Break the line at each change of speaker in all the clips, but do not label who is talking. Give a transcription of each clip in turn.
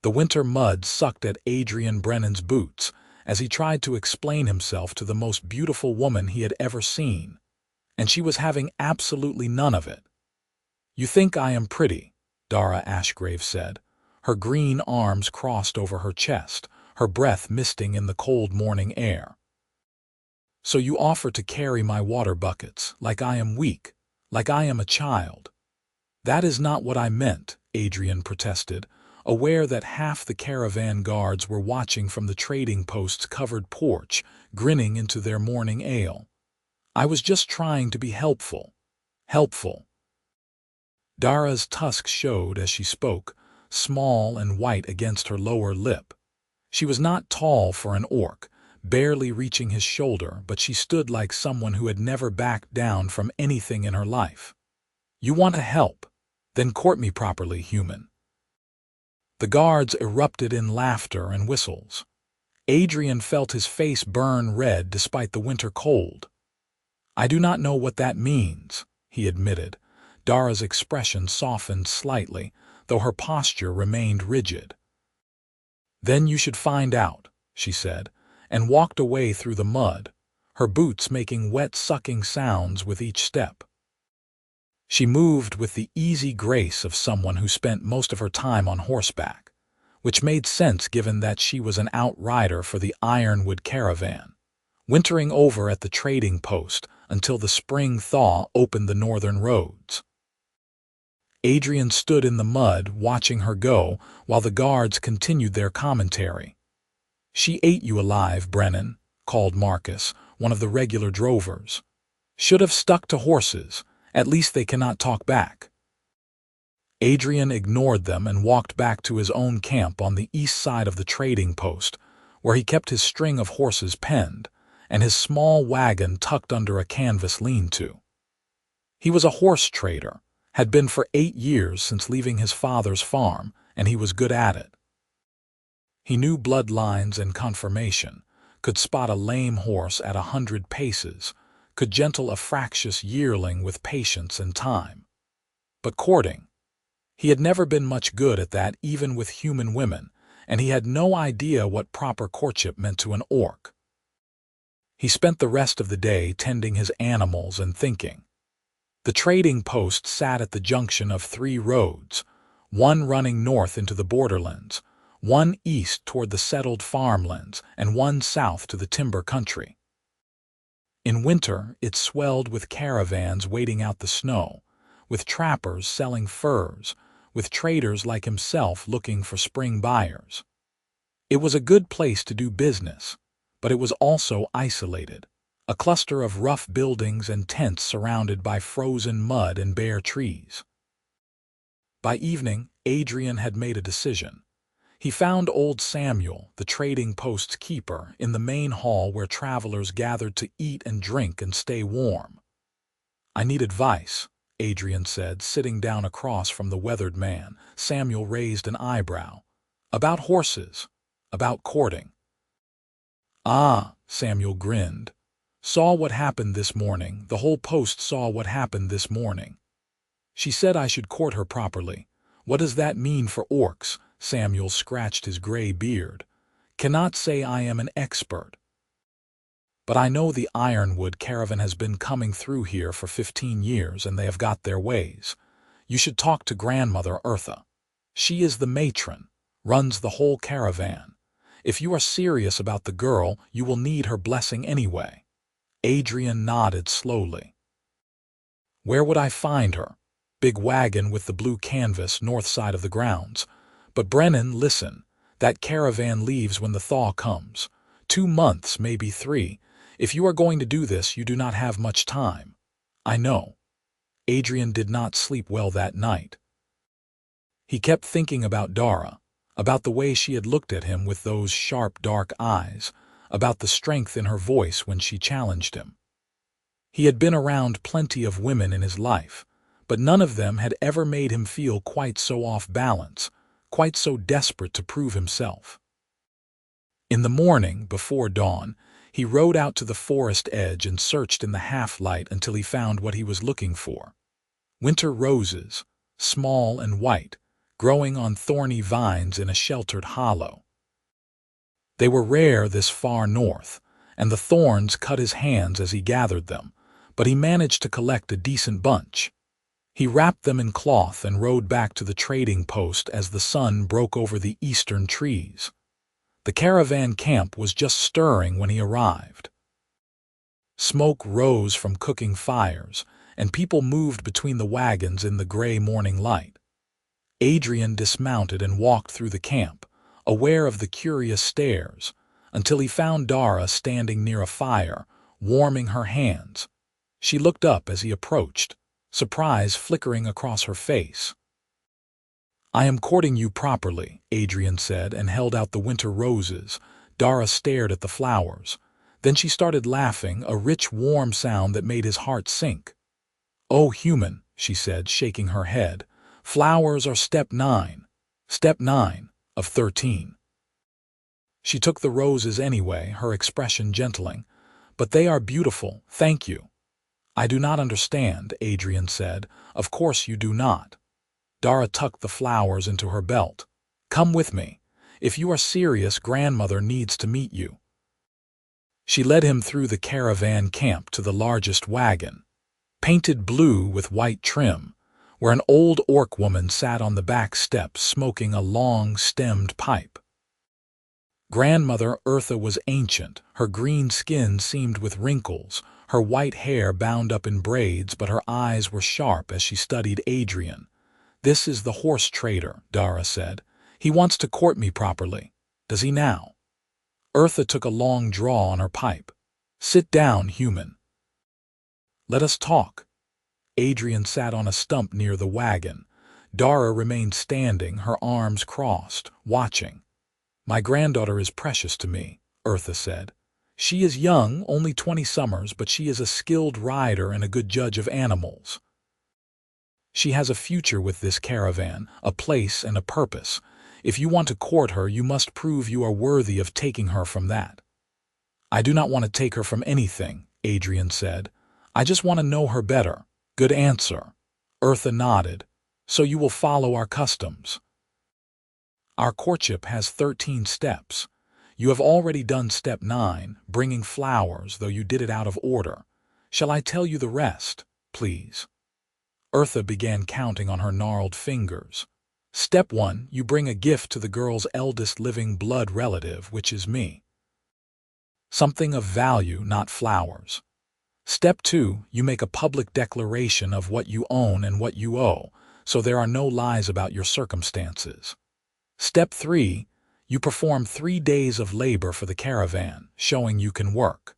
The winter mud sucked at Adrian Brennan's boots as he tried to explain himself to the most beautiful woman he had ever seen, and she was having absolutely none of it. "You think I am pretty," Dara Ashgrave said, her green arms crossed over her chest, her breath misting in the cold morning air. "So you offer to carry my water buckets, like I am weak, like I am a child." "That is not what I meant," Adrian protested, aware that half the caravan guards were watching from the trading post's covered porch, grinning into their morning ale. "I was just trying to be helpful." "Helpful." Dara's tusks showed as she spoke, small and white against her lower lip. She was not tall for an orc, barely reaching his shoulder, but she stood like someone who had never backed down from anything in her life. "You want to help? Then court me properly, human." The guards erupted in laughter and whistles. Adrian felt his face burn red despite the winter cold. "I do not know what that means," he admitted. Dara's expression softened slightly, though her posture remained rigid. "Then you should find out," she said, and walked away through the mud, her boots making wet sucking sounds with each step. She moved with the easy grace of someone who spent most of her time on horseback, which made sense given that she was an outrider for the Ironwood caravan, wintering over at the trading post until the spring thaw opened the northern roads. Adrian stood in the mud watching her go while the guards continued their commentary. "She ate you alive, Brennan," called Marcus, one of the regular drovers. "Should have stuck to horses. At least they cannot talk back." Adrian ignored them and walked back to his own camp on the east side of the trading post, where he kept his string of horses penned and his small wagon tucked under a canvas lean-to. He was a horse trader, had been for 8 years since leaving his father's farm, and he was good at it. He knew bloodlines and conformation, could spot a lame horse at 100 paces, could gentle a fractious yearling with patience and time. But courting? He had never been much good at that even with human women, and he had no idea what proper courtship meant to an orc. He spent the rest of the day tending his animals and thinking. The trading post sat at the junction of 3 roads, one running north into the borderlands, one east toward the settled farmlands, and one south to the timber country. In winter, it swelled with caravans waiting out the snow, with trappers selling furs, with traders like himself looking for spring buyers. It was a good place to do business, but it was also isolated, a cluster of rough buildings and tents surrounded by frozen mud and bare trees. By evening, Adrian had made a decision. He found old Samuel, the trading post's keeper, in the main hall where travelers gathered to eat and drink and stay warm. "I need advice," Adrian said, sitting down across from the weathered man. Samuel raised an eyebrow. "About horses, about courting." "Ah," Samuel grinned. "Saw what happened this morning. The whole post saw what happened this morning. She said I should court her properly. What does that mean for orcs?" Samuel scratched his gray beard. "Cannot say I am an expert. But I know the Ironwood caravan has been coming through here for 15 years and they have got their ways. You should talk to Grandmother Eartha. She is the matron, runs the whole caravan. If you are serious about the girl, you will need her blessing anyway." Adrian nodded slowly. "Where would I find her?" "Big wagon with the blue canvas north side of the grounds. But Brennan, listen, that caravan leaves when the thaw comes. 2 months, maybe 3. If you are going to do this, you do not have much time." "I know." Adrian did not sleep well that night. He kept thinking about Dara, about the way she had looked at him with those sharp, dark eyes, about the strength in her voice when she challenged him. He had been around plenty of women in his life, but none of them had ever made him feel quite so off balance, quite so desperate to prove himself. In the morning, before dawn, he rode out to the forest edge and searched in the half-light until he found what he was looking for. Winter roses, small and white, growing on thorny vines in a sheltered hollow. They were rare this far north, and the thorns cut his hands as he gathered them, but he managed to collect a decent bunch. He wrapped them in cloth and rode back to the trading post as the sun broke over the eastern trees. The caravan camp was just stirring when he arrived. Smoke rose from cooking fires, and people moved between the wagons in the gray morning light. Adrian dismounted and walked through the camp, aware of the curious stares, until he found Dara standing near a fire, warming her hands. She looked up as he approached, surprise flickering across her face. "I am courting you properly," Adrian said, and held out the winter roses. Dara stared at the flowers. Then she started laughing, a rich, warm sound that made his heart sink. "Oh, human," she said, shaking her head, "flowers are step 9. Step 9 of 13. She took the roses anyway, her expression gentling. "But they are beautiful, thank you." "I do not understand," Adrian said. "Of course you do not." Dara tucked the flowers into her belt. "Come with me. If you are serious, grandmother needs to meet you." She led him through the caravan camp to the largest wagon, painted blue with white trim, where an old orc woman sat on the back steps smoking a long-stemmed pipe. Grandmother Eartha was ancient. Her green skin seamed with wrinkles, her white hair bound up in braids, but her eyes were sharp as she studied Adrian. "This is the horse trader," Dara said. "He wants to court me properly. Does he now?" Eartha took a long draw on her pipe. "Sit down, human. Let us talk." Adrian sat on a stump near the wagon. Dara remained standing, her arms crossed, watching. "My granddaughter is precious to me," Eartha said. "She is young, only 20 summers, but she is a skilled rider and a good judge of animals. She has a future with this caravan, a place and a purpose. If you want to court her, you must prove you are worthy of taking her from that." "I do not want to take her from anything," Adrian said. "I just want to know her better." "Good answer." Eartha nodded. "So you will follow our customs. Our courtship has 13 steps. You have already done step 9, bringing flowers, though you did it out of order. Shall I tell you the rest, please?" Eartha began counting on her gnarled fingers. "Step 1, you bring a gift to the girl's eldest living blood relative, which is me. Something of value, not flowers. Step 2, you make a public declaration of what you own and what you owe, so there are no lies about your circumstances. Step 3, you perform 3 days of labor for the caravan, showing you can work.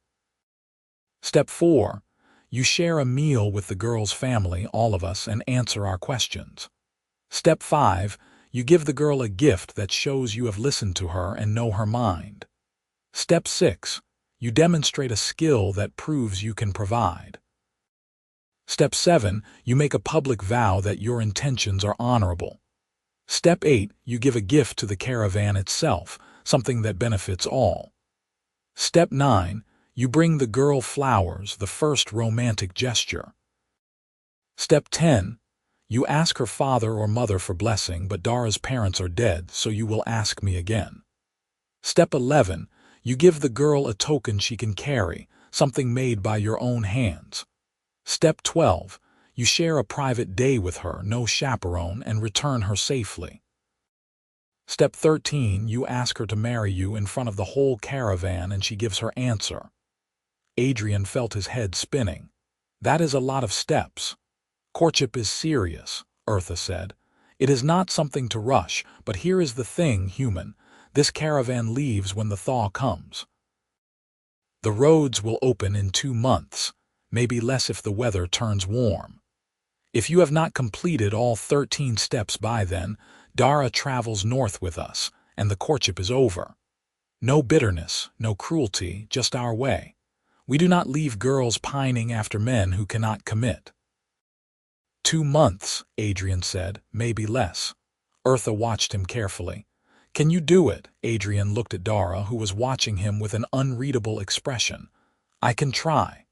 Step 4, you share a meal with the girl's family, all of us, and answer our questions. Step 5, you give the girl a gift that shows you have listened to her and know her mind. Step 6, you demonstrate a skill that proves you can provide. Step 7, you make a public vow that your intentions are honorable. Step 8, you give a gift to the caravan itself, something that benefits all. Step 9, you bring the girl flowers, the first romantic gesture. Step 10, you ask her father or mother for blessing, but Dara's parents are dead, so you will ask me again. Step 11, you give the girl a token she can carry, something made by your own hands. Step 12, you share a private day with her, no chaperone, and return her safely. Step 13, you ask her to marry you in front of the whole caravan, and she gives her answer. Adrian felt his head spinning. "That is a lot of steps." "Courtship is serious," Eartha said. "It is not something to rush, but here is the thing, human. This caravan leaves when the thaw comes. The roads will open in 2 months, maybe less if the weather turns warm. If you have not completed all 13 steps by then, Dara travels north with us, and the courtship is over. No bitterness, no cruelty, just our way. We do not leave girls pining after men who cannot commit." 2 months, Adrian said, "maybe less." Eartha watched him carefully. "Can you do it?" Adrian looked at Dara, who was watching him with an unreadable expression. "I can try."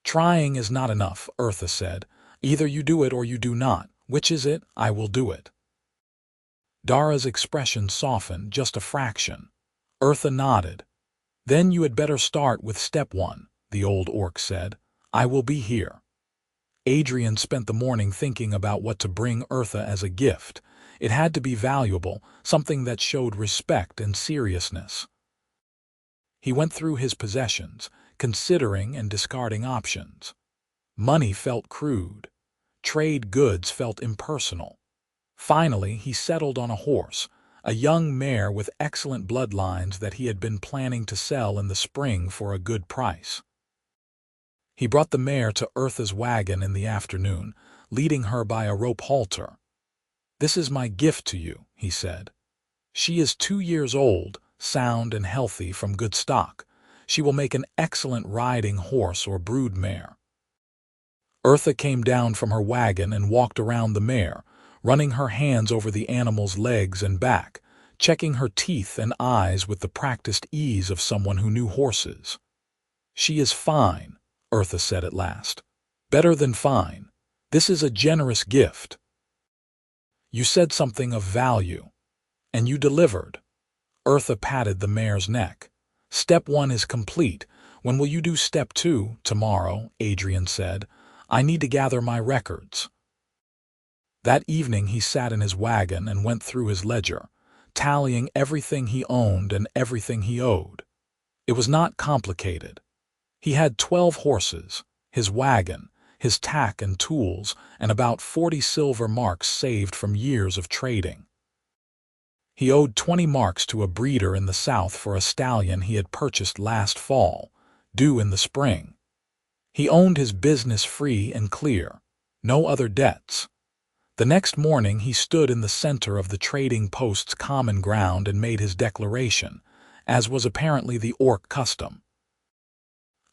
"Trying is not enough," Eartha said. "Either you do it or you do not. Which is it? I will do it." Dara's expression softened just a fraction. Eartha nodded. "Then you had better start with step 1, the old orc said. "I will be here." Adrian spent the morning thinking about what to bring Eartha as a gift. It had to be valuable, something that showed respect and seriousness. He went through his possessions, considering and discarding options. Money felt crude. Trade goods felt impersonal. Finally, he settled on a horse, a young mare with excellent bloodlines that he had been planning to sell in the spring for a good price. He brought the mare to Eartha's wagon in the afternoon, leading her by a rope halter. "This is my gift to you," he said. "She is 2 years old, sound and healthy from good stock. She will make an excellent riding horse or brood mare." Eartha came down from her wagon and walked around the mare, running her hands over the animal's legs and back, checking her teeth and eyes with the practiced ease of someone who knew horses. "She is fine," Eartha said at last. "Better than fine. This is a generous gift. You said something of value, and you delivered." Eartha patted the mare's neck. "Step 1 is complete. When will you do step 2? "Tomorrow," Adrian said. "I need to gather my records." That evening he sat in his wagon and went through his ledger, tallying everything he owned and everything he owed. It was not complicated. He had 12 horses, his wagon, his tack and tools, and about 40 silver marks saved from years of trading. He owed 20 marks to a breeder in the south for a stallion he had purchased last fall, due in the spring. He owned his business free and clear, no other debts. The next morning he stood in the center of the trading post's common ground and made his declaration, as was apparently the orc custom.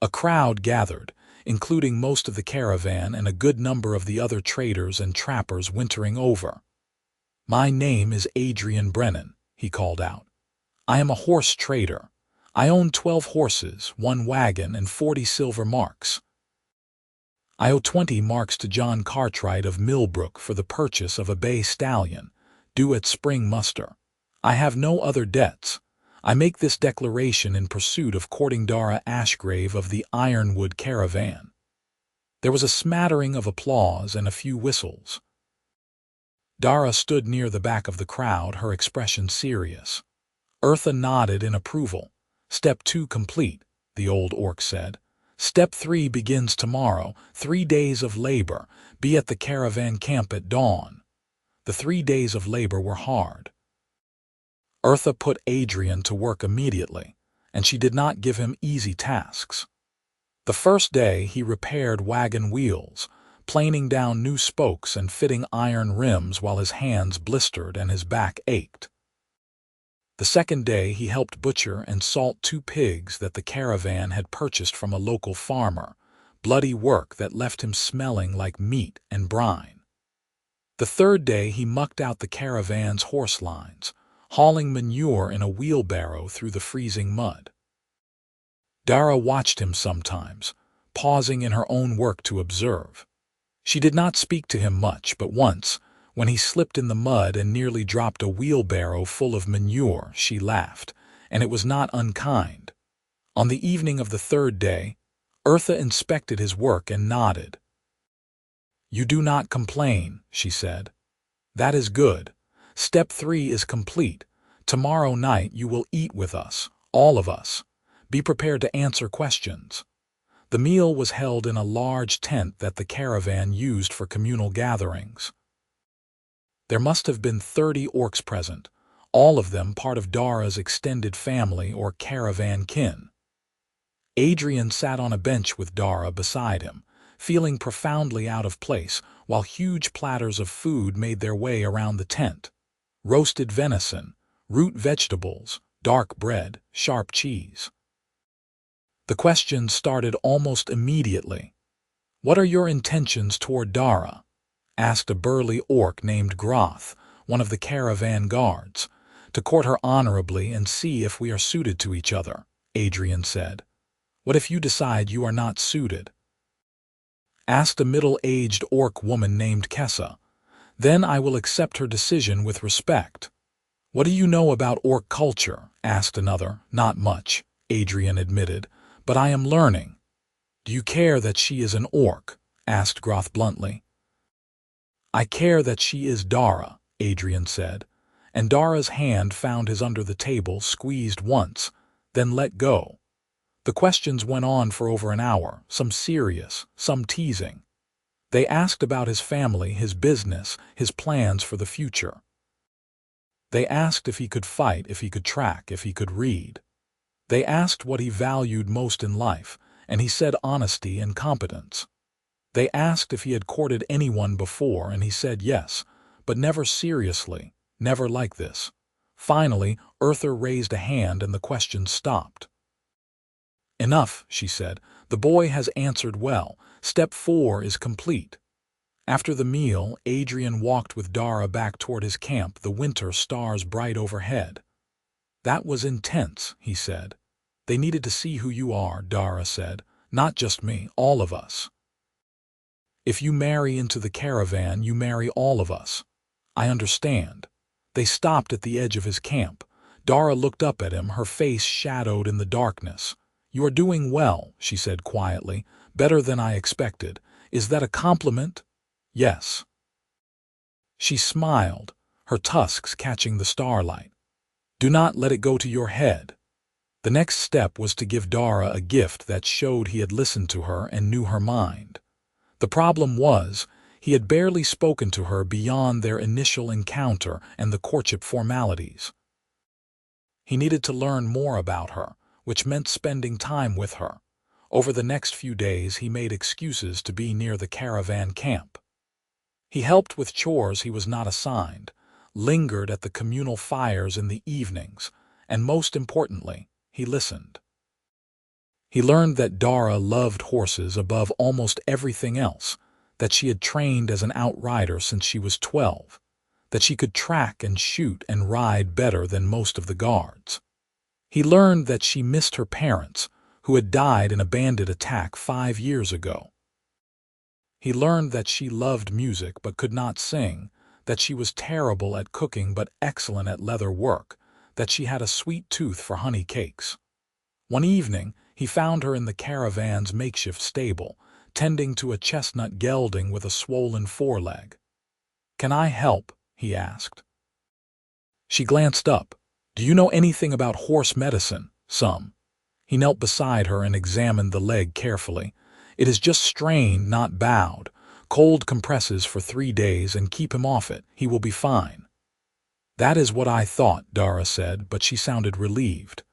A crowd gathered, including most of the caravan and a good number of the other traders and trappers wintering over. "My name is Adrian Brennan," he called out. "I am a horse trader. I own 12 horses, 1 wagon, and 40 silver marks. I owe 20 marks to John Cartwright of Millbrook for the purchase of a bay stallion, due at spring muster. I have no other debts. I make this declaration in pursuit of courting Dara Ashgrave of the Ironwood Caravan." There was a smattering of applause and a few whistles. Dara stood near the back of the crowd, her expression serious. Eartha nodded in approval. "Step 2 complete," the old orc said. "Step 3 begins tomorrow, 3 days of labor. Be at the caravan camp at dawn." The 3 days of labor were hard. Eartha put Adrian to work immediately, and she did not give him easy tasks. The first day he repaired wagon wheels, planing down new spokes and fitting iron rims while his hands blistered and his back ached. The second day he helped butcher and salt 2 pigs that the caravan had purchased from a local farmer, bloody work that left him smelling like meat and brine. The third day he mucked out the caravan's horse lines, hauling manure in a wheelbarrow through the freezing mud. Dara watched him sometimes, pausing in her own work to observe. She did not speak to him much, but once, when he slipped in the mud and nearly dropped a wheelbarrow full of manure, she laughed, and it was not unkind. On the evening of the third day, Eartha inspected his work and nodded. "You do not complain," she said. "That is good. Step 3 is complete. Tomorrow night you will eat with us, all of us. Be prepared to answer questions." The meal was held in a large tent that the caravan used for communal gatherings. There must have been 30 orcs present, all of them part of Dara's extended family or caravan kin. Adrian sat on a bench with Dara beside him, feeling profoundly out of place, while huge platters of food made their way around the tent. Roasted venison, root vegetables, dark bread, sharp cheese. The questions started almost immediately. "What are your intentions toward Dara?" asked a burly orc named Groth, one of the caravan guards. "To court her honorably and see if we are suited to each other," Adrian said. "What if you decide you are not suited?" asked a middle-aged orc woman named Kessa. "Then I will accept her decision with respect." "What do you know about orc culture?" asked another. "Not much," Adrian admitted, "but I am learning." "Do you care that she is an orc?" asked Groth bluntly. "I care that she is Dara," Adrian said, and Dara's hand found his under the table, squeezed once, then let go. The questions went on for over an hour, some serious, some teasing. They asked about his family, his business, his plans for the future. They asked if he could fight, if he could track, if he could read. They asked what he valued most in life, and he said honesty and competence. They asked if he had courted anyone before, and he said yes, but never seriously, never like this. Finally, Earther raised a hand and the question stopped. "Enough," she said. "The boy has answered well. Step 4 is complete." After the meal, Adrian walked with Dara back toward his camp, the winter stars bright overhead. "That was intense," he said. "They needed to see who you are," Dara said. "Not just me, all of us. If you marry into the caravan, you marry all of us. I understand." They stopped at the edge of his camp. Dara looked up at him, her face shadowed in the darkness. "You are doing well," she said quietly. "Better than I expected. Is that a compliment?" "Yes." She smiled, her tusks catching the starlight. "Do not let it go to your head." The next step was to give Dara a gift that showed he had listened to her and knew her mind. The problem was, he had barely spoken to her beyond their initial encounter and the courtship formalities. He needed to learn more about her, which meant spending time with her. Over the next few days he made excuses to be near the caravan camp. He helped with chores he was not assigned, lingered at the communal fires in the evenings, and most importantly, he listened. He learned that Dara loved horses above almost everything else, that she had trained as an outrider since she was 12, that she could track and shoot and ride better than most of the guards. He learned that she missed her parents, who had died in a bandit attack 5 years ago. He learned that she loved music but could not sing, that she was terrible at cooking but excellent at leather work, that she had a sweet tooth for honey cakes. One evening, he found her in the caravan's makeshift stable, tending to a chestnut gelding with a swollen foreleg. "Can I help?" he asked. She glanced up. "Do you know anything about horse medicine?" "Some." He knelt beside her and examined the leg carefully. "It is just strained, not bowed. Cold compresses for 3 days and keep him off it. He will be fine." "That is what I thought," Dara said, but she sounded relieved.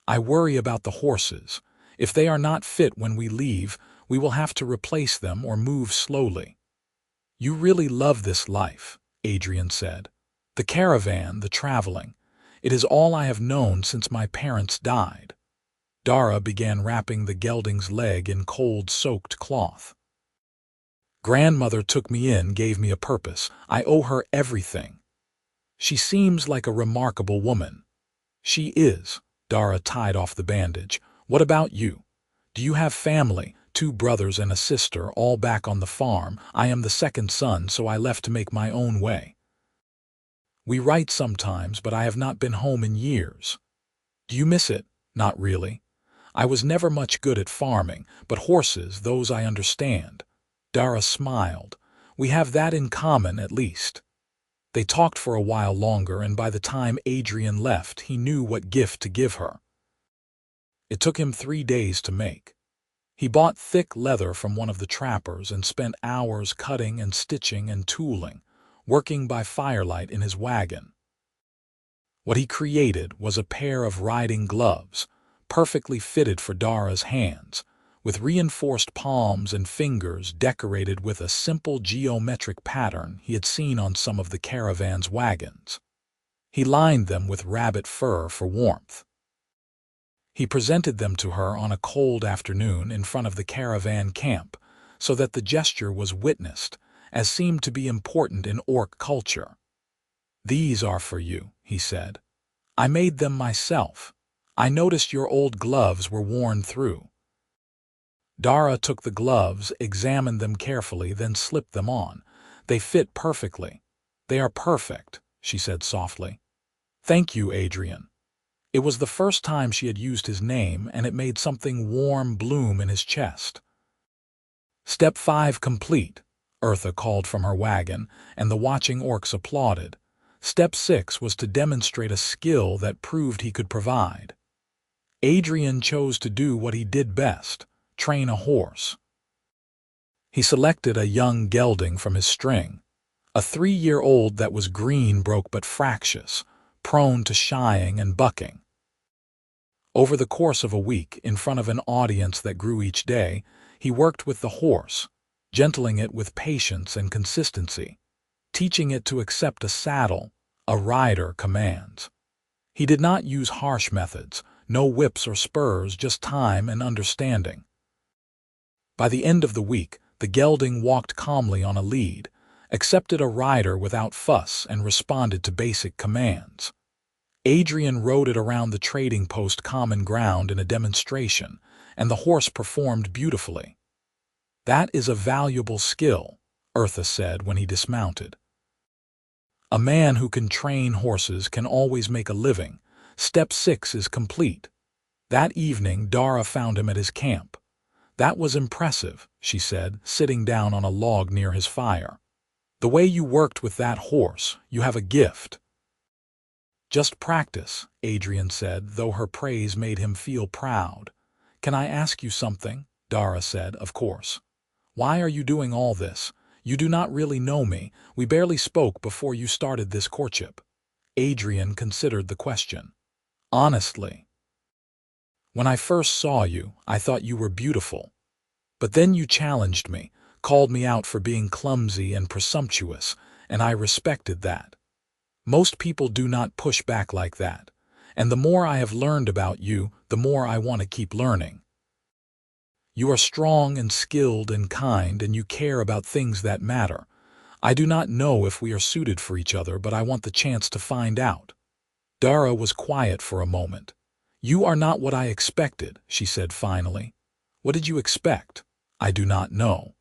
"I worry about the horses. If they are not fit when we leave, we will have to replace them or move slowly." "You really love this life," Adrian said. "The caravan, the traveling. It is all I have known since my parents died." Dara began wrapping the gelding's leg in cold, soaked cloth. "Grandmother took me in, gave me a purpose. I owe her everything. She seems like a remarkable woman." "She is." Dara tied off the bandage. "What about you? Do you have family? 2 brothers and a sister, all back on the farm. I am the second son, so I left to make my own way. We write sometimes, but I have not been home in years." "Do you miss it?" "Not really. I was never much good at farming, but horses, those I understand." Dara smiled. "We have that in common, at least." They talked for a while longer, and by the time Adrian left, he knew what gift to give her. It took him 3 days to make. He bought thick leather from one of the trappers and spent hours cutting and stitching and tooling, working by firelight in his wagon. What he created was a pair of riding gloves, perfectly fitted for Dara's hands, with reinforced palms and fingers decorated with a simple geometric pattern he had seen on some of the caravan's wagons. He lined them with rabbit fur for warmth. He presented them to her on a cold afternoon in front of the caravan camp, so that the gesture was witnessed, as seemed to be important in orc culture. "These are for you," he said. "I made them myself. I noticed your old gloves were worn through." Dara took the gloves, examined them carefully, then slipped them on. "They fit perfectly. They are perfect," she said softly. Thank you, Adrian. It was the first time she had used his name, and it made something warm bloom in his chest. Step 5 complete, Eartha called from her wagon, and the watching orcs applauded. Step 6 was to demonstrate a skill that proved he could provide. Adrian chose to do what he did best, train a horse. He selected a young gelding from his string, a 3-year-old that was green-broke but fractious, prone to shying and bucking. Over the course of a week, in front of an audience that grew each day, he worked with the horse, gentling it with patience and consistency, teaching it to accept a saddle, a rider commands. He did not use harsh methods, no whips or spurs, just time and understanding. By the end of the week, the gelding walked calmly on a lead, accepted a rider without fuss, and responded to basic commands. Adrian rode it around the trading post common ground in a demonstration, and the horse performed beautifully. That is a valuable skill, Eartha said when he dismounted. A man who can train horses can always make a living. Step 6 is complete. That evening, Dara found him at his camp. That was impressive, she said, sitting down on a log near his fire. The way you worked with that horse, you have a gift. Just practice, Adrian said, though her praise made him feel proud. Can I ask you something? Dara said, of course. Why are you doing all this? You do not really know me. We barely spoke before you started this courtship. Adrian considered the question. Honestly. When I first saw you, I thought you were beautiful. But then you challenged me, called me out for being clumsy and presumptuous, and I respected that. Most people do not push back like that, and the more I have learned about you, the more I want to keep learning. You are strong and skilled and kind, and you care about things that matter. I do not know if we are suited for each other, but I want the chance to find out. Dara was quiet for a moment. You are not what I expected, she said finally. What did you expect? I do not know.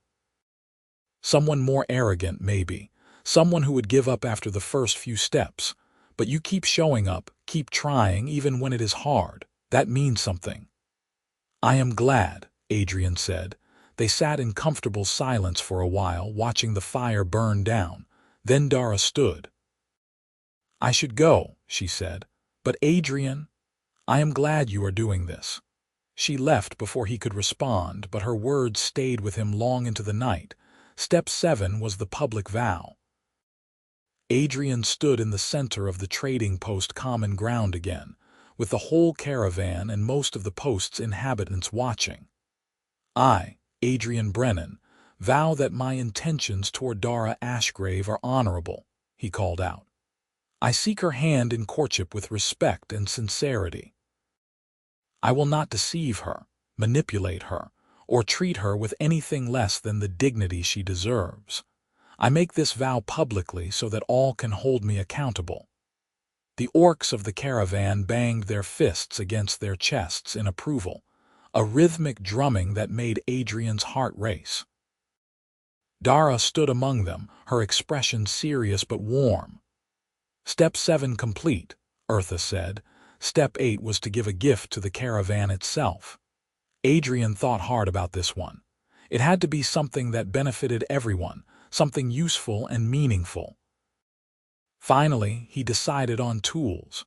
Someone more arrogant, maybe. Someone who would give up after the first few steps. But you keep showing up, keep trying, even when it is hard. That means something. I am glad, Adrian said. They sat in comfortable silence for a while, watching the fire burn down. Then Dara stood. I should go, she said. But Adrian, I am glad you are doing this. She left before he could respond, but her words stayed with him long into the night. Step 7 was the public vow. Adrian stood in the center of the trading post common ground again, with the whole caravan and most of the post's inhabitants watching. I, Adrian Brennan, vow that my intentions toward Dara Ashgrave are honorable, he called out. I seek her hand in courtship with respect and sincerity. I will not deceive her, manipulate her, or treat her with anything less than the dignity she deserves. I make this vow publicly so that all can hold me accountable. The orcs of the caravan banged their fists against their chests in approval, a rhythmic drumming that made Adrian's heart race. Dara stood among them, her expression serious but warm. Step 7 complete, Eartha said. Step 8 was to give a gift to the caravan itself. Adrian thought hard about this one. It had to be something that benefited everyone, something useful and meaningful. Finally, he decided on tools.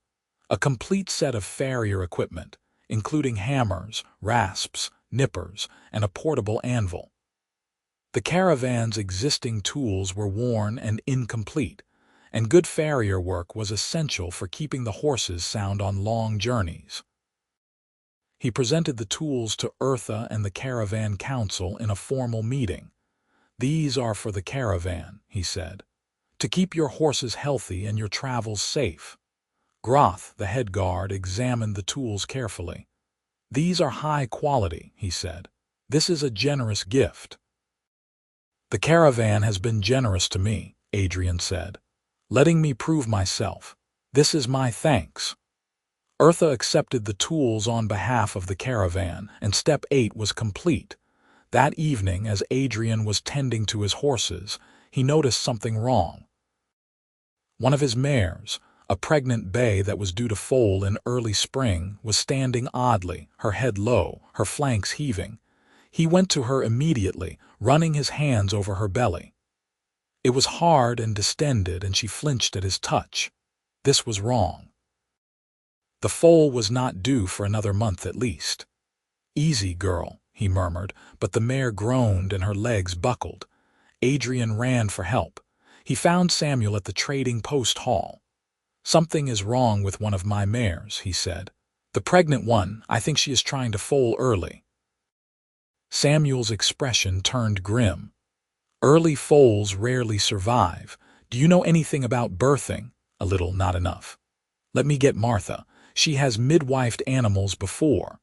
A complete set of farrier equipment, including hammers, rasps, nippers, and a portable anvil. The caravan's existing tools were worn and incomplete, and good farrier work was essential for keeping the horses sound on long journeys. He presented the tools to Eartha and the caravan council in a formal meeting. These are for the caravan, he said, to keep your horses healthy and your travels safe. Groth, the head guard, examined the tools carefully. These are high quality, he said. This is a generous gift. The caravan has been generous to me, Adrian said, letting me prove myself. This is my thanks. Eartha accepted the tools on behalf of the caravan, and Step 8 was complete. That evening, as Adrian was tending to his horses, he noticed something wrong. One of his mares, a pregnant bay that was due to foal in early spring, was standing oddly, her head low, her flanks heaving. He went to her immediately, running his hands over her belly. It was hard and distended, and she flinched at his touch. This was wrong. The foal was not due for another month at least. "Easy, girl," he murmured, but the mare groaned and her legs buckled. Adrian ran for help. He found Samuel at the trading post hall. "Something is wrong with one of my mares," he said. "The pregnant one, I think she is trying to foal early." Samuel's expression turned grim. "Early foals rarely survive. Do you know anything about birthing?" "A little, not enough." "Let me get Martha. She has midwifed animals before."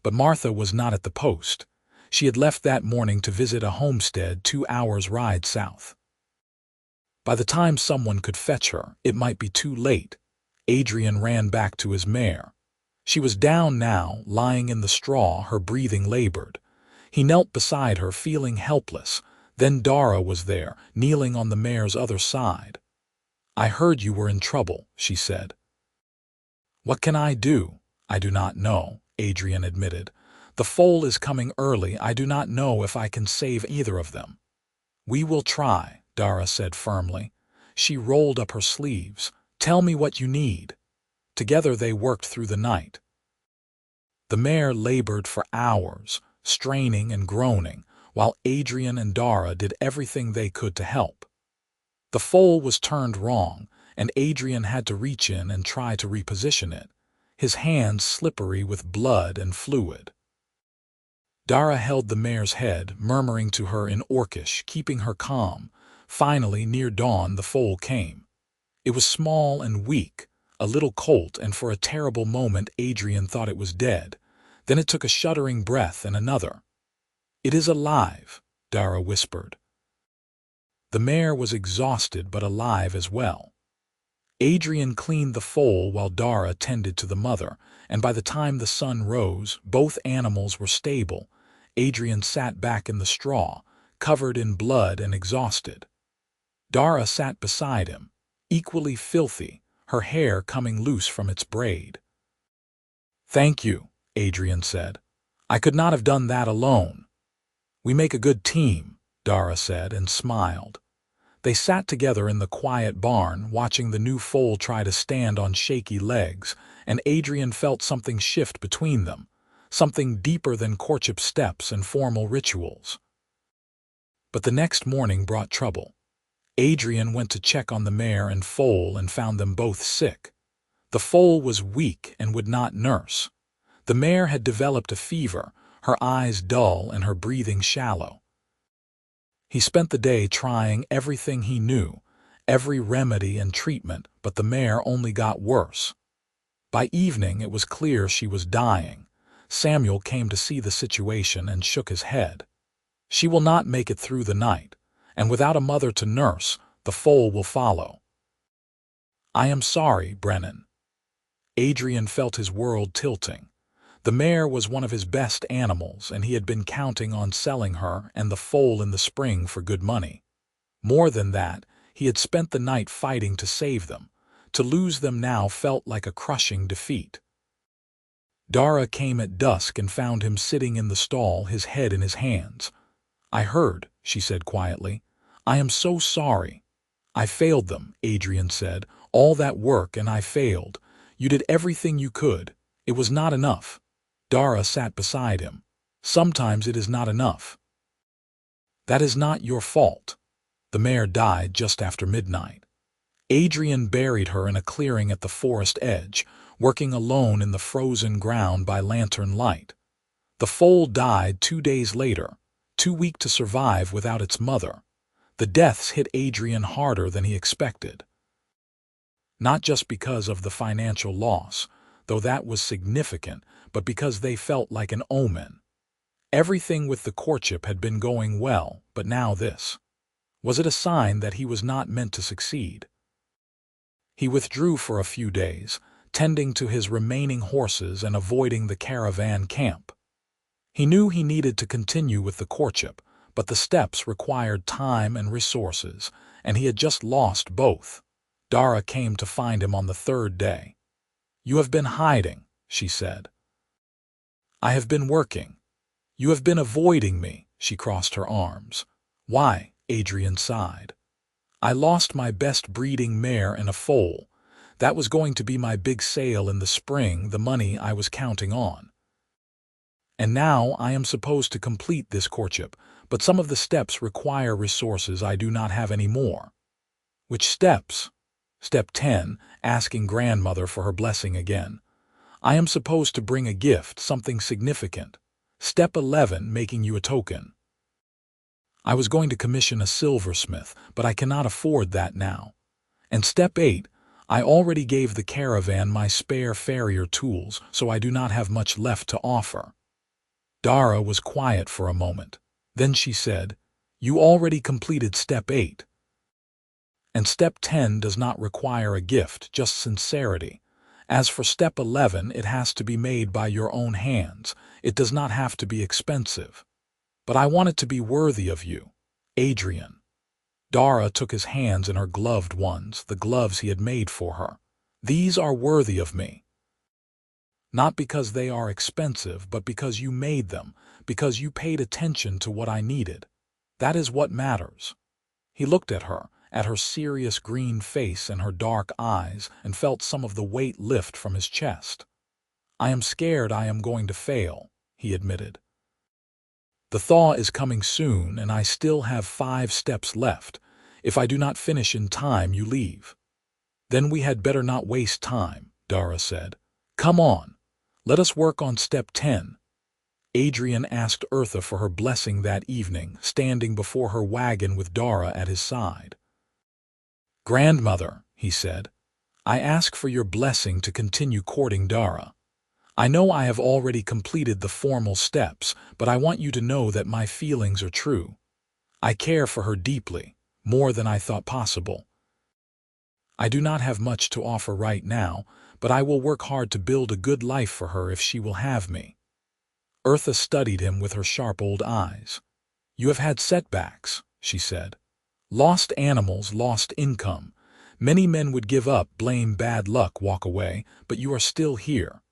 But Martha was not at the post. She had left that morning to visit a homestead 2 hours' ride south. By the time someone could fetch her, it might be too late. Adrian ran back to his mare. She was down now, lying in the straw, her breathing labored. He knelt beside her, feeling helpless. Then Dara was there, kneeling on the mare's other side. "I heard you were in trouble," she said. "What can I do?" "I do not know," Adrian admitted. "The foal is coming early. I do not know if I can save either of them." "We will try," Dara said firmly. She rolled up her sleeves. "Tell me what you need." Together they worked through the night. The mare labored for hours, straining and groaning, while Adrian and Dara did everything they could to help. The foal was turned wrong, and Adrian had to reach in and try to reposition it, his hands slippery with blood and fluid. Dara held the mare's head, murmuring to her in Orcish, keeping her calm. Finally, near dawn, the foal came. It was small and weak, a little colt, and for a terrible moment Adrian thought it was dead. Then it took a shuddering breath and another. "It is alive," Dara whispered. The mare was exhausted but alive as well. Adrian cleaned the foal while Dara tended to the mother, and by the time the sun rose, both animals were stable. Adrian sat back in the straw, covered in blood and exhausted. Dara sat beside him, equally filthy, her hair coming loose from its braid. "Thank you," Adrian said. "I could not have done that alone." "We make a good team," Dara said and smiled. They sat together in the quiet barn, watching the new foal try to stand on shaky legs, and Adrian felt something shift between them, something deeper than courtship steps and formal rituals. But the next morning brought trouble. Adrian went to check on the mare and foal and found them both sick. The foal was weak and would not nurse. The mare had developed a fever, her eyes dull and her breathing shallow. He spent the day trying everything he knew, every remedy and treatment, but the mare only got worse. By evening it was clear she was dying. Samuel came to see the situation and shook his head. "She will not make it through the night, and without a mother to nurse, the foal will follow." "I am sorry, Brennan." Adrian felt his world tilting. The mare was one of his best animals, and he had been counting on selling her and the foal in the spring for good money. More than that, he had spent the night fighting to save them. To lose them now felt like a crushing defeat. Dara came at dusk and found him sitting in the stall, his head in his hands. "I heard," she said quietly. "I am so sorry." "I failed them," Adrian said. "All that work and I failed. You did everything you could. It was not enough." Dara sat beside him. "Sometimes it is not enough." "That is not your fault." The mare died just after midnight. Adrian buried her in a clearing at the forest edge, working alone in the frozen ground by lantern light. The foal died 2 days later, too weak to survive without its mother. The deaths hit Adrian harder than he expected. Not just because of the financial loss, though that was significant, but because they felt like an omen. Everything with the courtship had been going well, but now this. Was it a sign that he was not meant to succeed? He withdrew for a few days, tending to his remaining horses and avoiding the caravan camp. He knew he needed to continue with the courtship, but the steps required time and resources, and he had just lost both. Dara came to find him on the third day. "You have been hiding," she said. "I have been working. You have been avoiding me." She crossed her arms. "Why?" Adrian sighed. "I lost my best breeding mare in a foal. That was going to be my big sale in the spring, the money I was counting on. And now I am supposed to complete this courtship, but some of the steps require resources I do not have any more." "Which steps?" "Step 10, asking grandmother for her blessing again. I am supposed to bring a gift, something significant. Step 11, making you a token. I was going to commission a silversmith, but I cannot afford that now. And step 8, I already gave the caravan my spare farrier tools, so I do not have much left to offer." Dara was quiet for a moment. Then she said, "You already completed step 8. And step 10 does not require a gift, just sincerity. As for step 11, it has to be made by your own hands. It does not have to be expensive. But I want it to be worthy of you, Adrian." Dara took his hands in her gloved ones, the gloves he had made for her. "These are worthy of me. Not because they are expensive, but because you made them, because you paid attention to what I needed. That is what matters." He looked at her serious green face and her dark eyes, and felt some of the weight lift from his chest. "I am scared I am going to fail," he admitted. "The thaw is coming soon, and I still have 5 steps left. If I do not finish in time, you leave." "Then we had better not waste time," Dara said. "Come on, let us work on step 10. Adrian asked Eartha for her blessing that evening, standing before her wagon with Dara at his side. "Grandmother," he said, "I ask for your blessing to continue courting Dara. I know I have already completed the formal steps, but I want you to know that my feelings are true. I care for her deeply, more than I thought possible. I do not have much to offer right now, but I will work hard to build a good life for her if she will have me." Eartha studied him with her sharp old eyes. "You have had setbacks," she said. "Lost animals, lost income. Many men would give up, blame bad luck, walk away, but you are still here.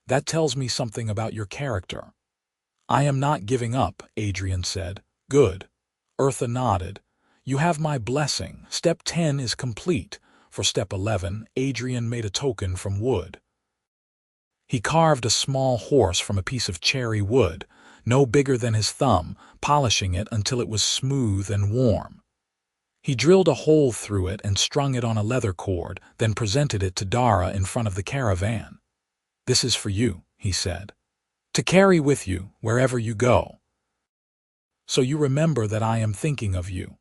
That tells me something about your character." "I am not giving up," Adrian said. "Good." Eartha nodded. "You have my blessing. Step 10 is complete." For step 11, Adrian made a token from wood. He carved a small horse from a piece of cherry wood, no bigger than his thumb, polishing it until it was smooth and warm. He drilled a hole through it and strung it on a leather cord, then presented it to Dara in front of the caravan. "This is for you," he said, "to carry with you wherever you go. So you remember that I am thinking of you."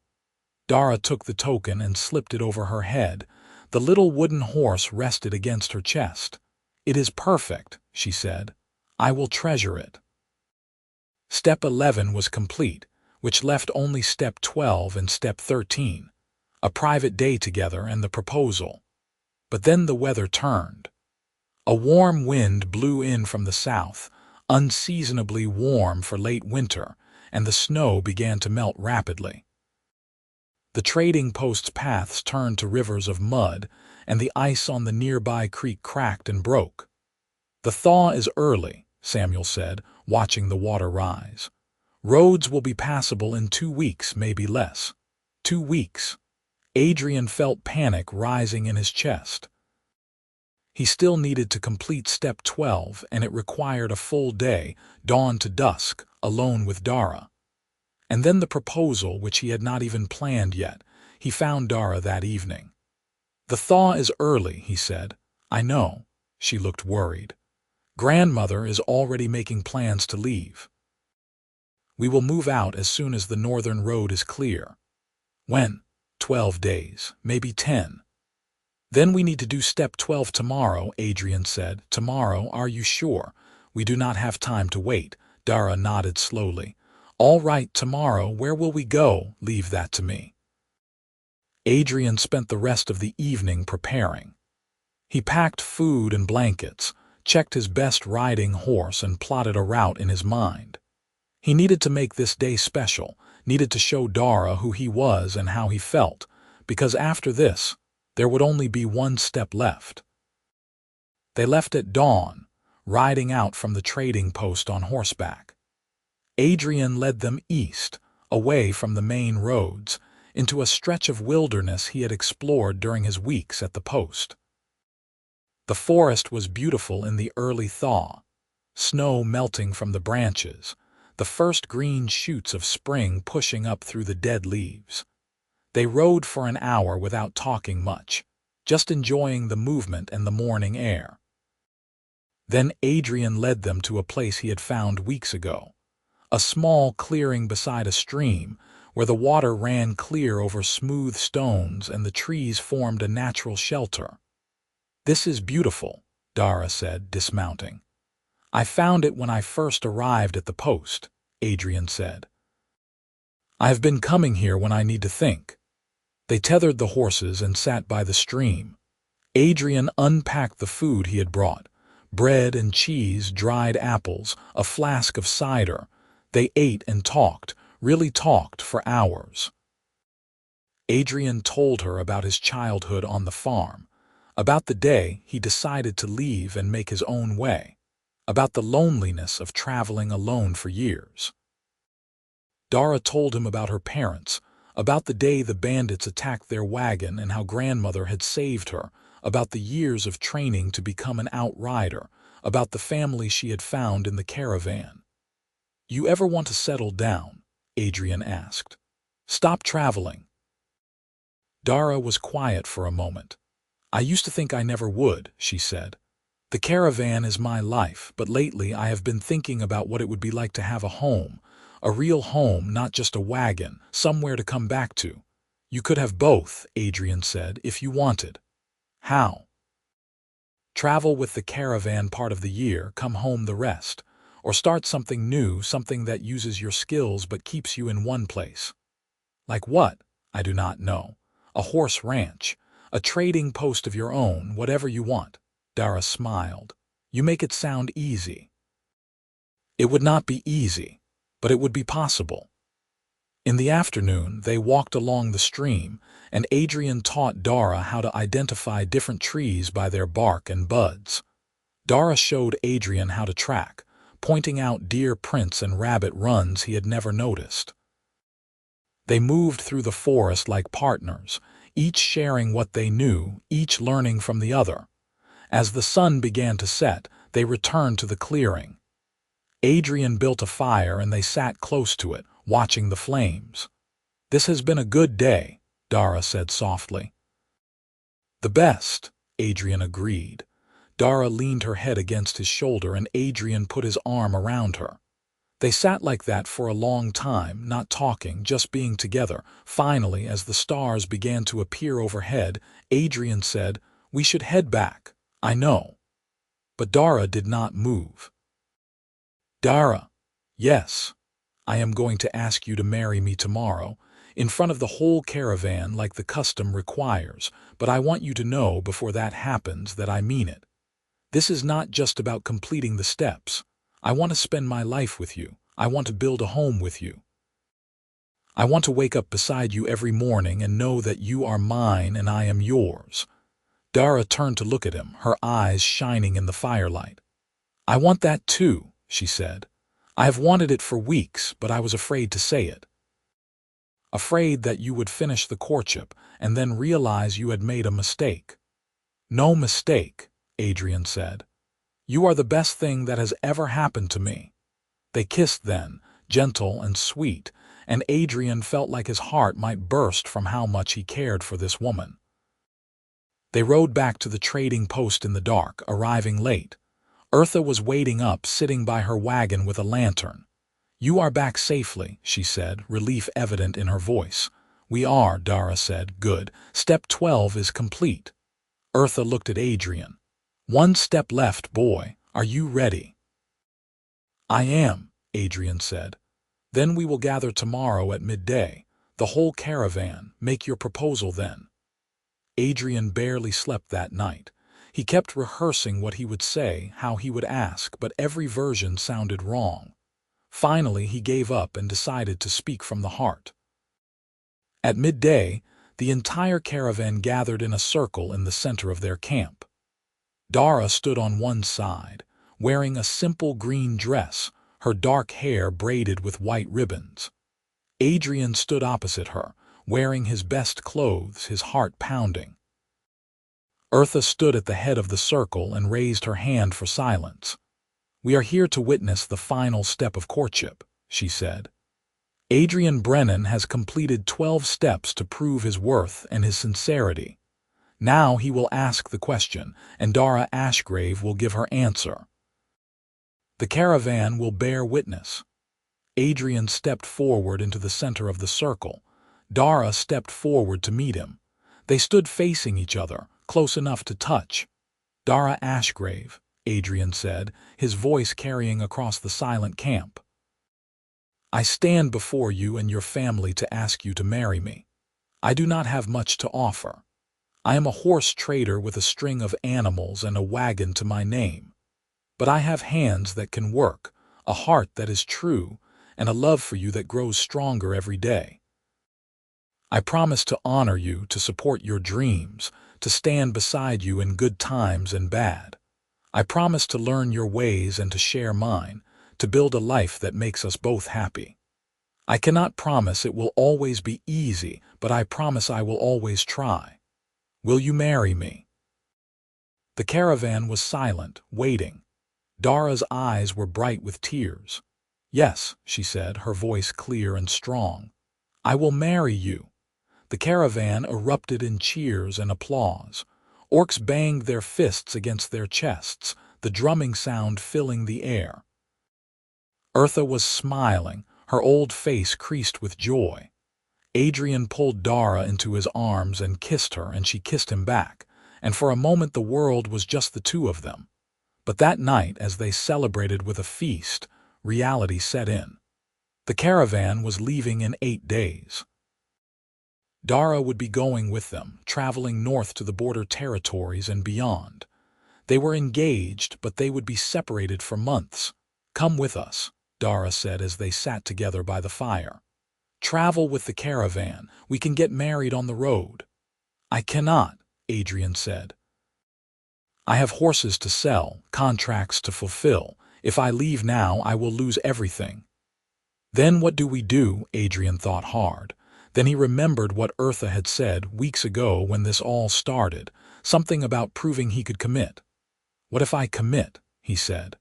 Dara took the token and slipped it over her head. The little wooden horse rested against her chest. "It is perfect," she said. "I will treasure it." Step 11 was complete, which left only step 12 and step 13, a private day together and the proposal. But then the weather turned. A warm wind blew in from the south, unseasonably warm for late winter, and the snow began to melt rapidly. The trading post's paths turned to rivers of mud, and the ice on the nearby creek cracked and broke. "The thaw is early," Samuel said, watching the water rise. "Roads will be passable in 2 weeks, maybe less." 2 weeks. Adrian felt panic rising in his chest. He still needed to complete step 12, and it required a full day, dawn to dusk, alone with Dara. And then the proposal, which he had not even planned yet. He found Dara that evening. "The thaw is early," he said. "I know." She looked worried. "Grandmother is already making plans to leave. We will move out as soon as the northern road is clear." "When?" 12 days, maybe 10. "Then we need to do step 12 tomorrow," Adrian said. "Tomorrow, are you sure? We do not have time to wait." Dara nodded slowly. "All right, tomorrow. Where will we go? Leave that to me." Adrian spent the rest of the evening preparing. He packed food and blankets, checked his best riding horse, and plotted a route in his mind. He needed to make this day special, needed to show Dara who he was and how he felt, because after this, There would only be one step left. They left at dawn, riding out from the trading post on horseback. Adrian led them east, away from the main roads, into a stretch of wilderness he had explored during his weeks at the post. The forest was beautiful in the early thaw, snow melting from the branches, the first green shoots of spring pushing up through the dead leaves. They rode for an hour without talking much, just enjoying the movement and the morning air. Then Adrian led them to a place he had found weeks ago, a small clearing beside a stream where the water ran clear over smooth stones and the trees formed a natural shelter. "This is beautiful," Dara said, dismounting. "I found it when I first arrived at the post," Adrian said. "I have been coming here when I need to think." They tethered the horses and sat by the stream. Adrian unpacked the food he had brought, bread and cheese, dried apples, a flask of cider. They ate and talked, really talked for hours. Adrian told her about his childhood on the farm, about the day he decided to leave and make his own way, about the loneliness of traveling alone for years. Dara told him about her parents, about the day the bandits attacked their wagon and how grandmother had saved her, about the years of training to become an outrider, about the family she had found in the caravan. "You ever want to settle down?" Adrian asked. "Stop traveling?" Dara was quiet for a moment. "I used to think I never would," she said. "The caravan is my life, but lately I have been thinking about what it would be like to have a home, a real home, not just a wagon, somewhere to come back to." "You could have both," Adrian said, "if you wanted." "How?" "Travel with the caravan part of the year, come home the rest. Or start something new, something that uses your skills but keeps you in one place." "Like what?" "I do not know. A horse ranch, a trading post of your own, whatever you want." Dara smiled. "You make it sound easy." "It would not be easy, but it would be possible." In the afternoon, they walked along the stream, and Adrian taught Dara how to identify different trees by their bark and buds. Dara showed Adrian how to track, pointing out deer prints and rabbit runs he had never noticed. They moved through the forest like partners, each sharing what they knew, each learning from the other. As the sun began to set, they returned to the clearing. Adrian built a fire and they sat close to it, watching the flames. "This has been a good day," Dara said softly. "The best," Adrian agreed. Dara leaned her head against his shoulder and Adrian put his arm around her. They sat like that for a long time, not talking, just being together. Finally, as the stars began to appear overhead, Adrian said, "We should head back, I know." But Dara did not move. "Dara." "Yes. I am going to ask you to marry me tomorrow, in front of the whole caravan like the custom requires, but I want you to know before that happens that I mean it. This is not just about completing the steps. I want to spend my life with you. I want to build a home with you. I want to wake up beside you every morning and know that you are mine and I am yours." Dara turned to look at him, her eyes shining in the firelight. "I want that too," she said. "I have wanted it for weeks, but I was afraid to say it. Afraid that you would finish the courtship and then realize you had made a mistake." "No mistake," Adrian said. "You are the best thing that has ever happened to me." They kissed then, gentle and sweet, and Adrian felt like his heart might burst from how much he cared for this woman. They rode back to the trading post in the dark, arriving late. Eartha was waiting up, sitting by her wagon with a lantern. "You are back safely," she said, relief evident in her voice. "We are," Dara said. "Good. Step 12 is complete." Eartha looked at Adrian. "One step left, boy. Are you ready?" "I am," Adrian said. "Then we will gather tomorrow at midday. The whole caravan. Make your proposal then." Adrian barely slept that night. He kept rehearsing what he would say, how he would ask, but every version sounded wrong. Finally, he gave up and decided to speak from the heart. At midday, The entire caravan gathered in a circle in the center of their camp. Dara stood on one side, wearing a simple green dress, her dark hair braided with white ribbons. Adrian stood opposite her, wearing his best clothes, his heart pounding. Eartha stood at the head of the circle and raised her hand for silence. "We are here to witness the final step of courtship," she said. "Adrian Brennan has completed 12 steps to prove his worth and his sincerity. Now he will ask the question, and Dara Ashgrave will give her answer. The caravan will bear witness." Adrian stepped forward into the center of the circle. Dara stepped forward to meet him. They stood facing each other, close enough to touch. "Dara Ashgrave," Adrian said, his voice carrying across the silent camp. "I stand before you and your family to ask you to marry me. I do not have much to offer. I am a horse trader with a string of animals and a wagon to my name. But I have hands that can work, a heart that is true, and a love for you that grows stronger every day. I promise to honor you, to support your dreams, to stand beside you in good times and bad. I promise to learn your ways and to share mine, to build a life that makes us both happy. I cannot promise it will always be easy, but I promise I will always try. Will you marry me?" The caravan was silent, waiting. Dara's eyes were bright with tears. "Yes," she said, her voice clear and strong. "I will marry you." The caravan erupted in cheers and applause. Orcs banged their fists against their chests, the drumming sound filling the air. Eartha was smiling, her old face creased with joy. Adrian pulled Dara into his arms and kissed her, and she kissed him back, and for a moment the world was just the two of them. But that night, as they celebrated with a feast, reality set in. The caravan was leaving in 8 days. Dara would be going with them, traveling north to the border territories and beyond. They were engaged, but they would be separated for months. "Come with us," Dara said as they sat together by the fire. "Travel with the caravan. We can get married on the road." "I cannot," Adrian said. "I have horses to sell, contracts to fulfill. If I leave now, I will lose everything." "Then what do we do?" Adrian thought hard. Then he remembered what Eartha had said weeks ago when this all started, something about proving he could commit. "What if I commit?" he said.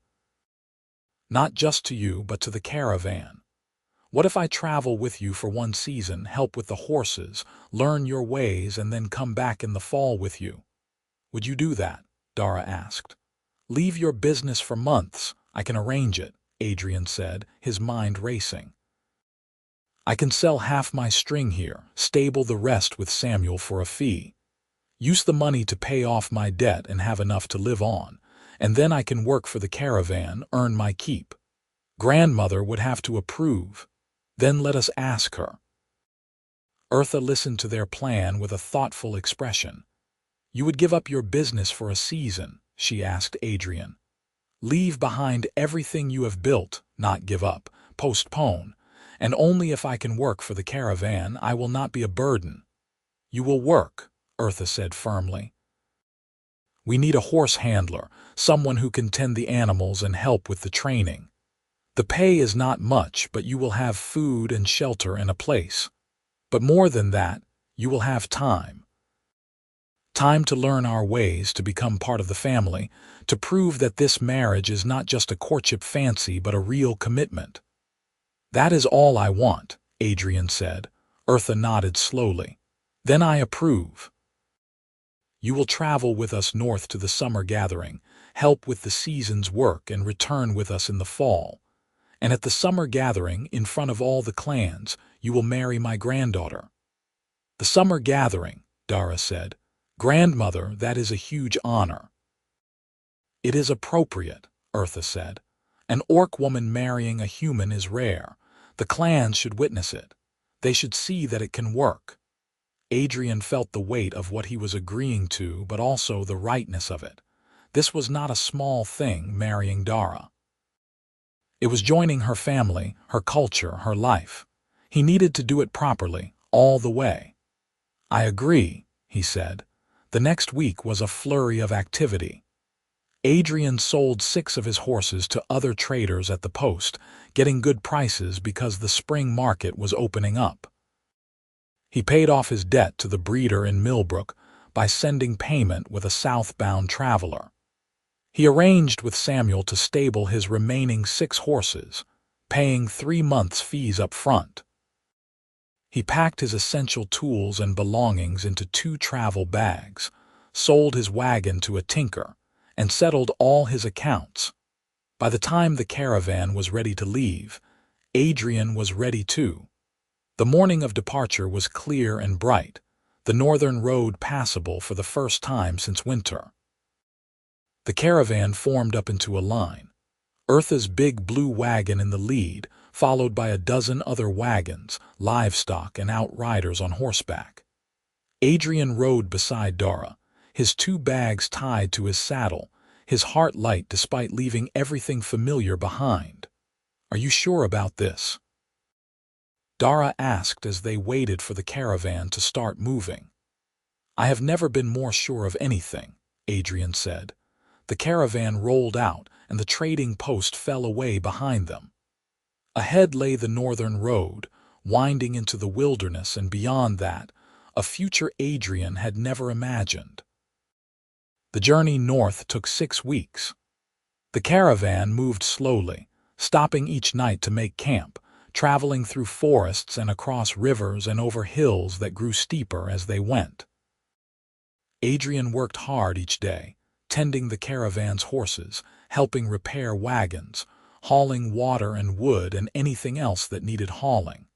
"Not just to you, but to the caravan. What if I travel with you for 1 season, help with the horses, learn your ways, and then come back in the fall with you? Would you do that?" Dara asked. "Leave your business for months. I can arrange it," Adrian said, his mind racing. "I can sell half my string here, stable the rest with Samuel for a fee. Use the money to pay off my debt and have enough to live on, and then I can work for the caravan, earn my keep. Grandmother would have to approve. Then let us ask her." Eartha listened to their plan with a thoughtful expression. "You would give up your business for a season?" she asked Adrian. "Leave behind everything you have built, not give up, postpone, and only if I can work for the caravan, I will not be a burden." "You will work," Eartha said firmly. "We need a horse handler, someone who can tend the animals and help with the training. The pay is not much, but you will have food and shelter and a place. But more than that, you will have time. Time to learn our ways, to become part of the family, to prove that this marriage is not just a courtship fancy but a real commitment." "That is all I want," Adrian said. Eartha nodded slowly. "Then I approve. You will travel with us north to the summer gathering, help with the season's work, and return with us in the fall. And at the summer gathering, in front of all the clans, you will marry my granddaughter." "The summer gathering," Dara said. "Grandmother, that is a huge honor." "It is appropriate," Eartha said. "An orc woman marrying a human is rare. The clans should witness it. They should see that it can work." Adrian felt the weight of what he was agreeing to, but also the rightness of it. This was not a small thing, marrying Dara. It was joining her family, her culture, her life. He needed to do it properly, all the way. "I agree," he said. The next week was a flurry of activity. Adrian sold 6 of his horses to other traders at the post, getting good prices because the spring market was opening up. He paid off his debt to the breeder in Millbrook by sending payment with a southbound traveler. He arranged with Samuel to stable his remaining 6 horses, paying 3 months' fees up front. He packed his essential tools and belongings into 2 travel bags, sold his wagon to a tinker, and settled all his accounts. By the time the caravan was ready to leave, Adrian was ready too. The morning of departure was clear and bright, the northern road passable for the first time since winter. The caravan formed up into a line, Eartha's big blue wagon in the lead, followed by a dozen other wagons, livestock, and outriders on horseback. Adrian rode beside Dara, his 2 bags tied to his saddle, his heart light despite leaving everything familiar behind. "Are you sure about this?" Dara asked as they waited for the caravan to start moving. "I have never been more sure of anything," Adrian said. The caravan rolled out, and the trading post fell away behind them. Ahead lay the northern road, winding into the wilderness, and beyond that, a future Adrian had never imagined. The journey north took 6 weeks. The caravan moved slowly, stopping each night to make camp, traveling through forests and across rivers and over hills that grew steeper as they went. Adrian worked hard each day, tending the caravan's horses, helping repair wagons, hauling water and wood and anything else that needed hauling.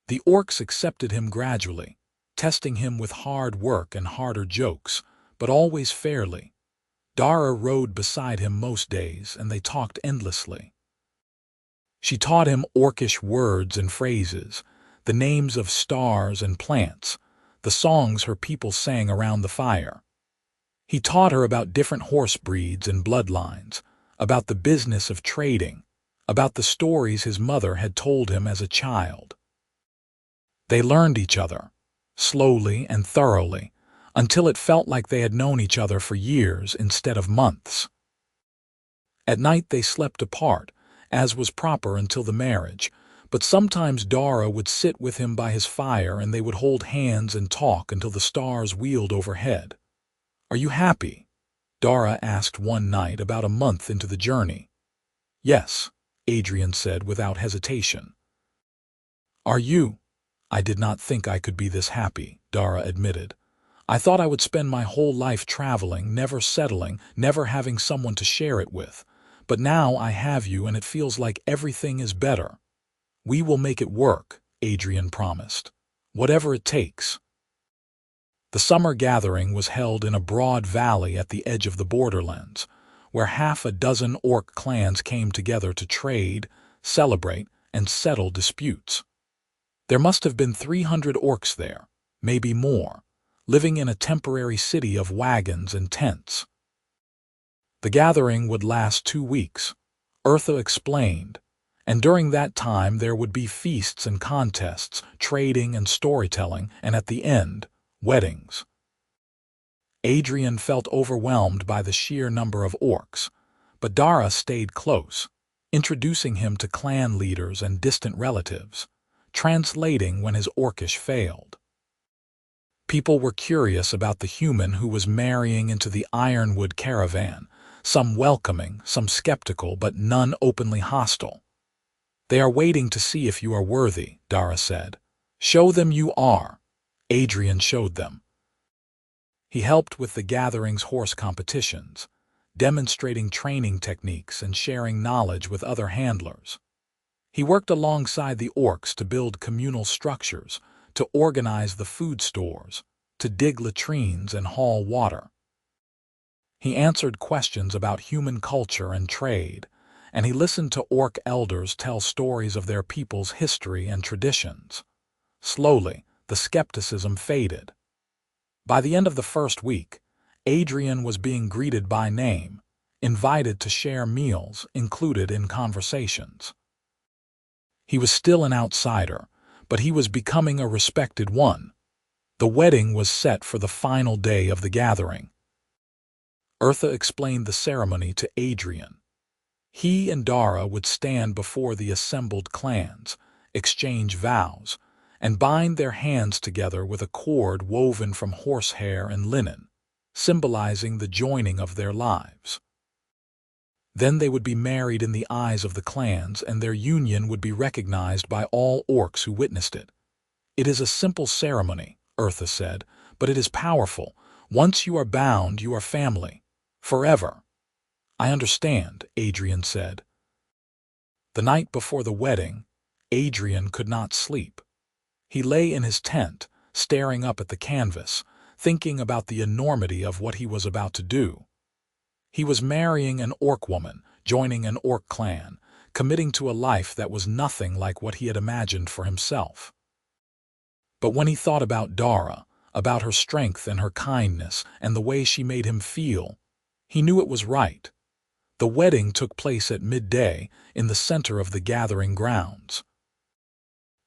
The orcs accepted him gradually, testing him with hard work and harder jokes, but always fairly. Dara rode beside him most days, and they talked endlessly. She taught him orcish words and phrases, the names of stars and plants, the songs her people sang around the fire. He taught her about different horse breeds and bloodlines, about the business of trading, about the stories his mother had told him as a child. They learned each other, slowly and thoroughly, until it felt like they had known each other for years instead of months. At night they slept apart, as was proper until the marriage, but sometimes Dara would sit with him by his fire and they would hold hands and talk until the stars wheeled overhead. "Are you happy?" Dara asked one night about a month into the journey. "Yes," Adrian said without hesitation. "Are you?" "I did not think I could be this happy," Dara admitted. "I thought I would spend my whole life traveling, never settling, never having someone to share it with. But now I have you and it feels like everything is better." "We will make it work," Adrian promised. "Whatever it takes." The summer gathering was held in a broad valley at the edge of the borderlands, where 6 orc clans came together to trade, celebrate, and settle disputes. There must have been 300 orcs there, maybe more, living in a temporary city of wagons and tents. The gathering would last 2 weeks, Eartha explained, and during that time there would be feasts and contests, trading and storytelling, and at the end, weddings. Adrian felt overwhelmed by the sheer number of orcs, but Dara stayed close, introducing him to clan leaders and distant relatives, translating when his orcish failed. People were curious about the human who was marrying into the Ironwood caravan, some welcoming, some skeptical, but none openly hostile. "They are waiting to see if you are worthy," Dara said. "Show them you are." Adrian showed them. He helped with the gathering's horse competitions, demonstrating training techniques and sharing knowledge with other handlers. He worked alongside the orcs to build communal structures, to organize the food stores, to dig latrines and haul water. He answered questions about human culture and trade, and he listened to orc elders tell stories of their people's history and traditions. Slowly, the skepticism faded. By the end of the first week, Adrian was being greeted by name, invited to share meals, included in conversations. He was still an outsider, but he was becoming a respected one. The wedding was set for the final day of the gathering. Eartha explained the ceremony to Adrian. He and Dara would stand before the assembled clans, exchange vows, and bind their hands together with a cord woven from horsehair and linen, symbolizing the joining of their lives. Then they would be married in the eyes of the clans, and their union would be recognized by all orcs who witnessed it. "It is a simple ceremony," Eartha said, "but it is powerful. Once you are bound, you are family. Forever." "I understand," Adrian said. The night before the wedding, Adrian could not sleep. He lay in his tent, staring up at the canvas, thinking about the enormity of what he was about to do. He was marrying an orc woman, joining an orc clan, committing to a life that was nothing like what he had imagined for himself. But when he thought about Dara, about her strength and her kindness and the way she made him feel, he knew it was right. The wedding took place at midday in the center of the gathering grounds.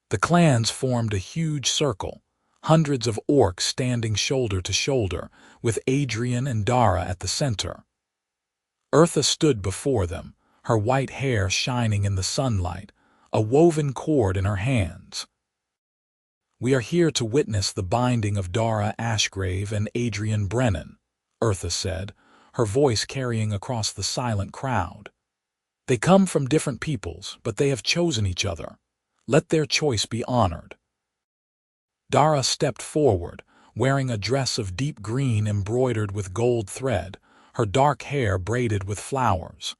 The clans formed a huge circle, hundreds of orcs standing shoulder to shoulder, with Adrian and Dara at the center. Eartha stood before them, her white hair shining in the sunlight, a woven cord in her hands. "We are here to witness the binding of Dara Ashgrave and Adrian Brennan," Eartha said, her voice carrying across the silent crowd. "They come from different peoples, but they have chosen each other. Let their choice be honored." Dara stepped forward, wearing a dress of deep green embroidered with gold thread, her dark hair braided with flowers.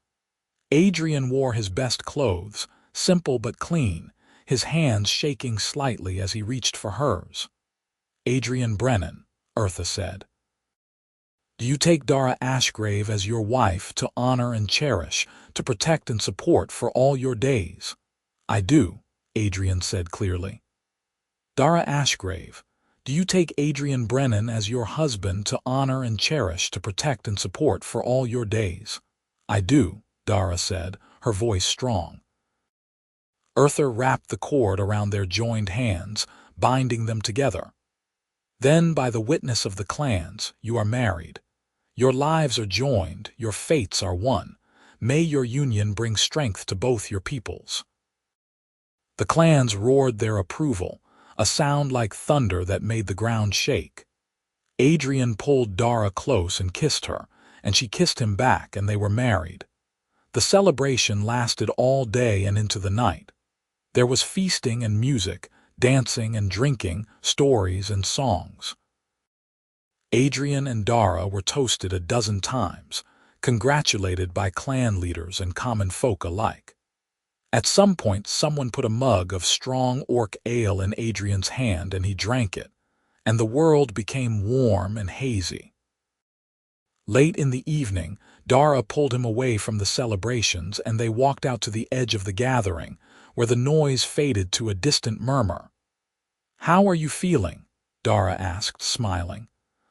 Adrian wore his best clothes, simple but clean, his hands shaking slightly as he reached for hers. "Adrian Brennan," Eartha said. "Do you take Dara Ashgrave as your wife to honor and cherish, to protect and support for all your days?" "I do," Adrian said clearly. "Dara Ashgrave, do you take Adrian Brennan as your husband to honor and cherish, to protect and support for all your days?" "I do," Dara said, her voice strong. Eartha wrapped the cord around their joined hands, binding them together. "Then, by the witness of the clans, you are married. Your lives are joined, your fates are one. May your union bring strength to both your peoples." The clans roared their approval, a sound like thunder that made the ground shake. Adrian pulled Dara close and kissed her, and she kissed him back, and they were married. The celebration lasted all day and into the night. There was feasting and music, dancing and drinking, stories and songs. Adrian and Dara were toasted a dozen times, congratulated by clan leaders and common folk alike. At some point, someone put a mug of strong orc ale in Adrian's hand, and he drank it, and the world became warm and hazy. Late in the evening, Dara pulled him away from the celebrations, and they walked out to the edge of the gathering, where the noise faded to a distant murmur. "How are you feeling?" Dara asked, smiling.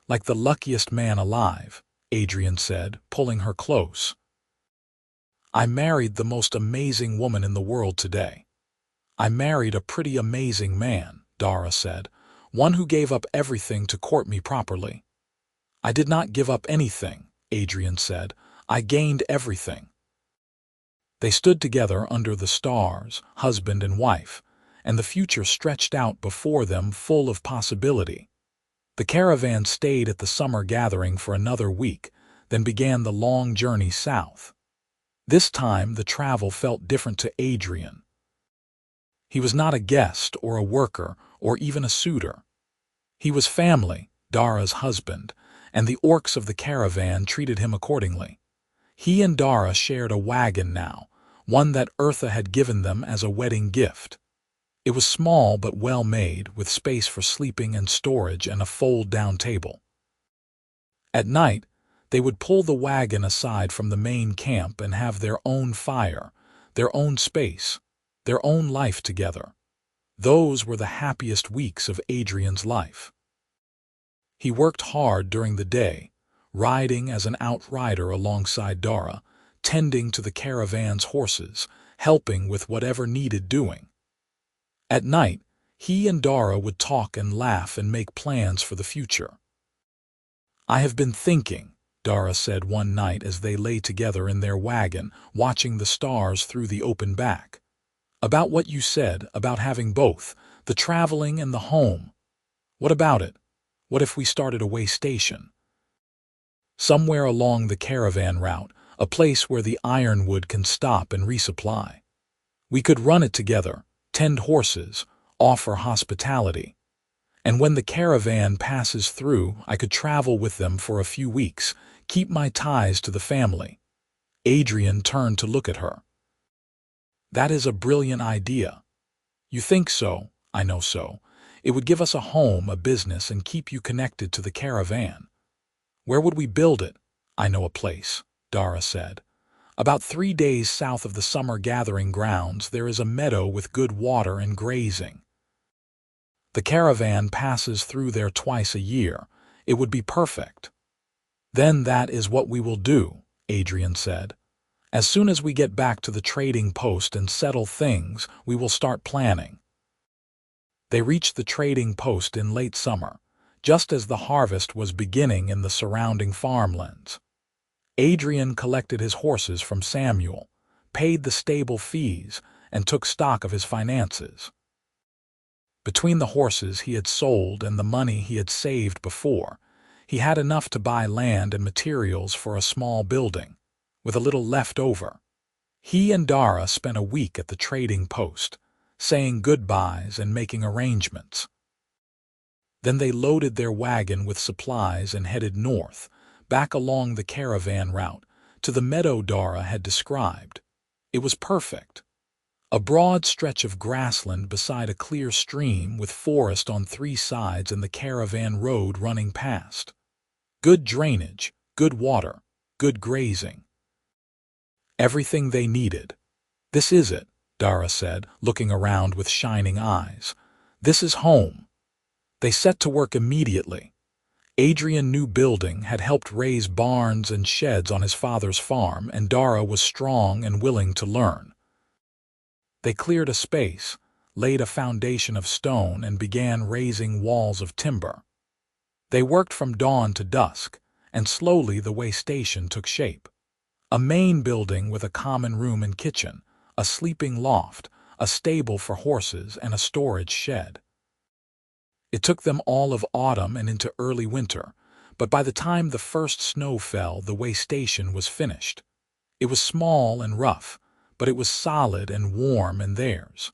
"Like the luckiest man alive," Adrian said, pulling her close. "I married the most amazing woman in the world today." "I married a pretty amazing man," Dara said, "one who gave up everything to court me properly." "I did not give up anything," Adrian said. "I gained everything." They stood together under the stars, husband and wife, and the future stretched out before them full of possibility. The caravan stayed at the summer gathering for another week, then began the long journey south. This time the travel felt different to Adrian. He was not a guest or a worker or even a suitor. He was family, Dara's husband, and the orcs of the caravan treated him accordingly. He and Dara shared a wagon now, one that Eartha had given them as a wedding gift. It was small but well made, with space for sleeping and storage and a fold-down table. At night, they would pull the wagon aside from the main camp and have their own fire, their own space, their own life together. Those were the happiest weeks of Adrian's life. He worked hard during the day, riding as an outrider alongside Dara, tending to the caravan's horses, helping with whatever needed doing. At night, He and Dara would talk and laugh and make plans for the future. "I have been thinking," Dara said one night as they lay together in their wagon, watching the stars through the open back, "about what you said about having both, the traveling and the home. What about it? What if we started a way station? Somewhere along the caravan route, a place where the ironwood can stop and resupply. We could run it together, tend horses, offer hospitality. And when the caravan passes through, I could travel with them for a few weeks, keep my ties to the family." Adrian turned to look at her. "That is a brilliant idea." "You think so? I know so. It would give us a home, a business, and keep you connected to the caravan." "Where would we build it?" "I know a place," Dara said. "About 3 days south of the summer gathering grounds, there is a meadow with good water and grazing. The caravan passes through there twice a year. It would be perfect." "Then that is what we will do," Adrian said. "As soon as we get back to the trading post and settle things, we will start planning." They reached the trading post in late summer, just as the harvest was beginning in the surrounding farmlands. Adrian collected his horses from Samuel, paid the stable fees, and took stock of his finances. Between the horses he had sold and the money he had saved before, he had enough to buy land and materials for a small building, with a little left over. He and Dara spent a week at the trading post, saying goodbyes and making arrangements. Then they loaded their wagon with supplies and headed north, back along the caravan route, to the meadow Dara had described. It was perfect. A broad stretch of grassland beside a clear stream with forest on 3 sides and the caravan road running past. Good drainage, good water, good grazing. Everything they needed. "This is it," Dara said, looking around with shining eyes. "This is home." They set to work immediately. Adrian's new building had helped raise barns and sheds on his father's farm, and Dara was strong and willing to learn. They cleared a space, laid a foundation of stone, and began raising walls of timber. They worked from dawn to dusk, and slowly the way station took shape. A main building with a common room and kitchen, a sleeping loft, a stable for horses, and a storage shed. It took them all of autumn and into early winter, but by the time the first snow fell, the way station was finished. It was small and rough, but it was solid and warm and theirs.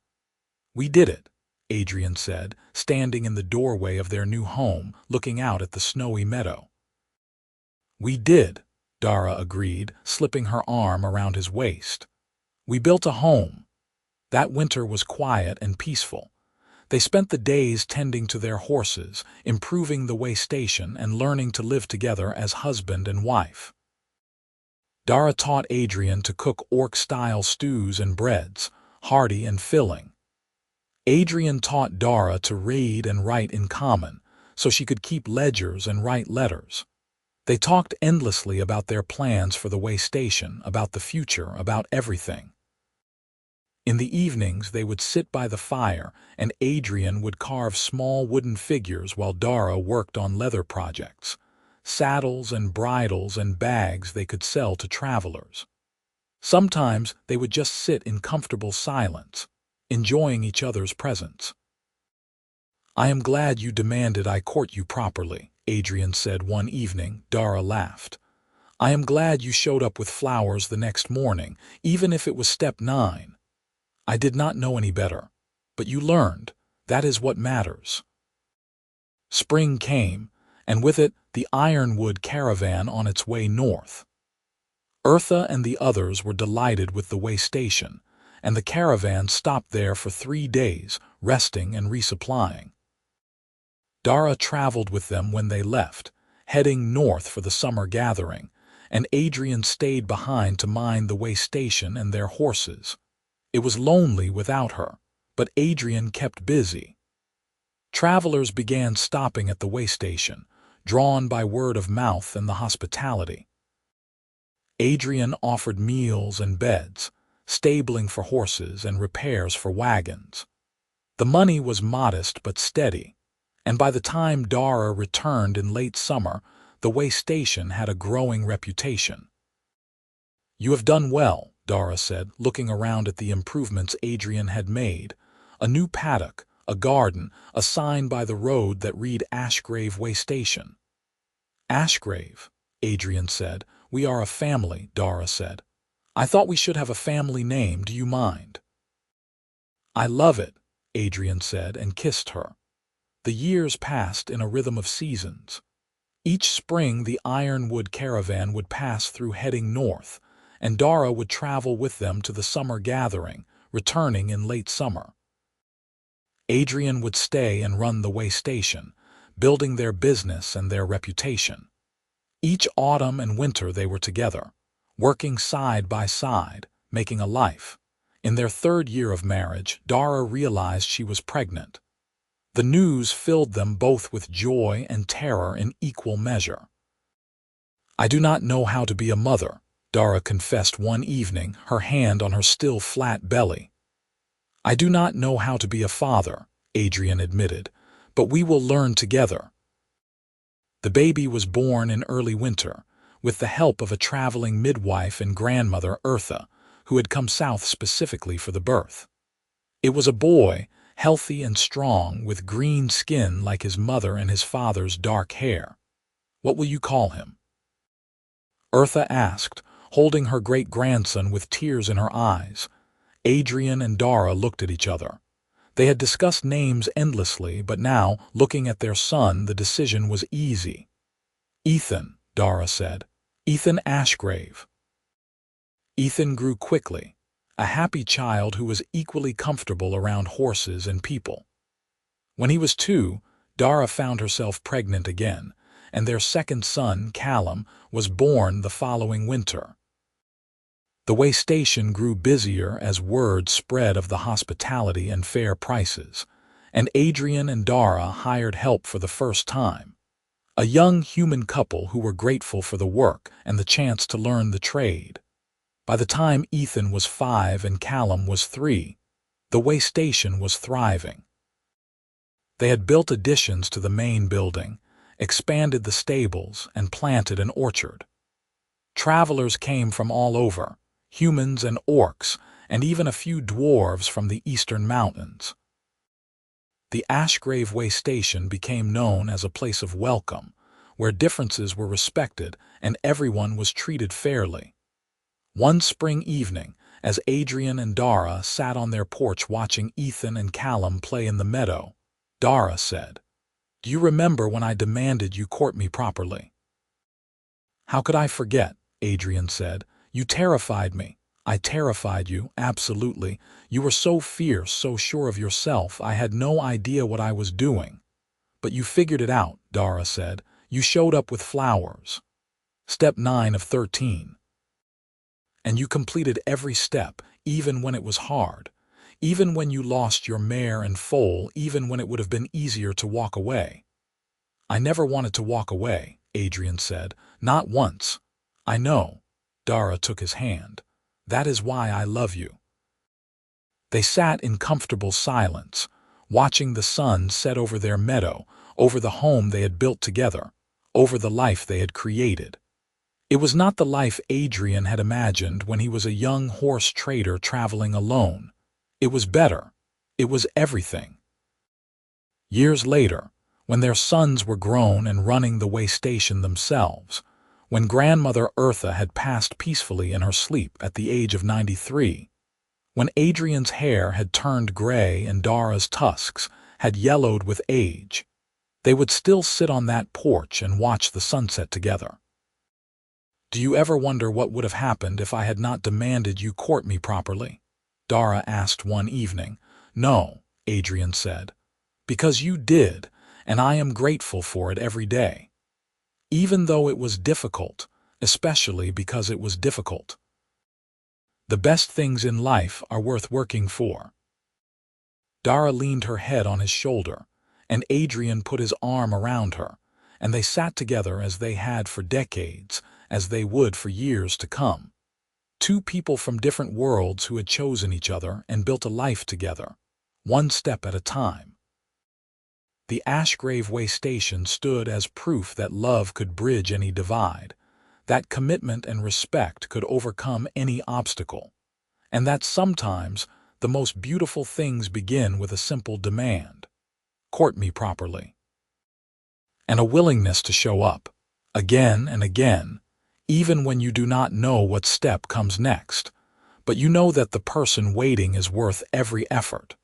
"We did it," Adrian said, standing in the doorway of their new home, looking out at the snowy meadow. "We did," Dara agreed, slipping her arm around his waist. "We built a home." That winter was quiet and peaceful. They spent the days tending to their horses, improving the way station, and learning to live together as husband and wife. Dara taught Adrian to cook orc-style stews and breads, hearty and filling. Adrian taught Dara to read and write in common, so she could keep ledgers and write letters. They talked endlessly about their plans for the way station, about the future, about everything. In the evenings they would sit by the fire, and Adrian would carve small wooden figures while Dara worked on leather projects, saddles and bridles and bags they could sell to travelers. Sometimes they would just sit in comfortable silence, enjoying each other's presence. "I am glad you demanded I court you properly," Adrian said one evening. Dara laughed. "I am glad you showed up with flowers the next morning, even if it was step 9. I did not know any better, but you learned. That is what matters." Spring came, and with it the ironwood caravan on its way north. Eartha and the others were delighted with the way station, and the caravan stopped there for 3 days, resting and resupplying. Dara traveled with them when they left, heading north for the summer gathering, and Adrian stayed behind to mind the way station and their horses. It was lonely without her, but Adrian kept busy. Travelers began stopping at the way station, drawn by word of mouth and the hospitality. Adrian offered meals and beds, stabling for horses and repairs for wagons. The money was modest but steady, and by the time Dara returned in late summer, the way station had a growing reputation. "You have done well," Dara said, looking around at the improvements Adrian had made. A new paddock, a garden, a sign by the road that read Ashgrave Way Station. "Ashgrave," Adrian said. "We are a family," Dara said. "I thought we should have a family name. Do you mind?" "I love it," Adrian said and kissed her. The years passed in a rhythm of seasons. Each spring the ironwood caravan would pass through heading north, and Dara would travel with them to the summer gathering, returning in late summer. Adrian would stay and run the way station, building their business and their reputation. Each autumn and winter they were together, working side by side, making a life. In their third year of marriage, Dara realized she was pregnant. The news filled them both with joy and terror in equal measure. "I do not know how to be a mother," Dara confessed one evening, her hand on her still flat belly. "I do not know how to be a father," Adrian admitted, "but we will learn together." The baby was born in early winter, with the help of a traveling midwife and grandmother, Eartha, who had come south specifically for the birth. It was a boy, healthy and strong, with green skin like his mother and his father's dark hair. "What will you call him?" Eartha asked, holding her great-grandson with tears in her eyes. Adrian and Dara looked at each other. They had discussed names endlessly, but now, looking at their son, the decision was easy. "Ethan," Dara said. "Ethan Ashgrave." Ethan grew quickly, a happy child who was equally comfortable around horses and people. When he was 2, Dara found herself pregnant again, and their second son, Callum, was born the following winter. The way station grew busier as word spread of the hospitality and fair prices, and Adrian and Dara hired help for the first time. A young human couple who were grateful for the work and the chance to learn the trade. By the time Ethan was 5 and Callum was 3, the way station was thriving. They had built additions to the main building, expanded the stables, and planted an orchard. Travelers came from all over, humans and orcs, and even a few dwarves from the eastern mountains. The Ashgrave Way Station became known as a place of welcome, where differences were respected and everyone was treated fairly. One spring evening, as Adrian and Dara sat on their porch watching Ethan and Callum play in the meadow, Dara said, "Do you remember when I demanded you court me properly?" "How could I forget?" Adrian said. "You terrified me. I terrified you, absolutely. You were so fierce, so sure of yourself, I had no idea what I was doing. But you figured it out," Dara said. "You showed up with flowers. Step 9 of 13. And you completed every step, even when it was hard. Even when you lost your mare and foal, even when it would have been easier to walk away." "I never wanted to walk away," Adrian said. "Not once." "I know." Dara took his hand. "That is why I love you." They sat in comfortable silence, watching the sun set over their meadow, over the home they had built together, over the life they had created. It was not the life Adrian had imagined when he was a young horse trader traveling alone. It was better. It was everything. Years later, when their sons were grown and running the way station themselves, when grandmother Eartha had passed peacefully in her sleep at the age of 93, when Adrian's hair had turned gray and Dara's tusks had yellowed with age, they would still sit on that porch and watch the sunset together. "Do you ever wonder what would have happened if I had not demanded you court me properly?" Dara asked one evening. "No," Adrian said, "because you did, and I am grateful for it every day. Even though it was difficult, especially because it was difficult. The best things in life are worth working for." Dara leaned her head on his shoulder, and Adrian put his arm around her, and they sat together as they had for decades, as they would for years to come. Two people from different worlds who had chosen each other and built a life together, one step at a time. The Ashgrave Way station stood as proof that love could bridge any divide, that commitment and respect could overcome any obstacle, and that sometimes the most beautiful things begin with a simple demand: court me properly. And a willingness to show up, again and again, even when you do not know what step comes next, but you know that the person waiting is worth every effort.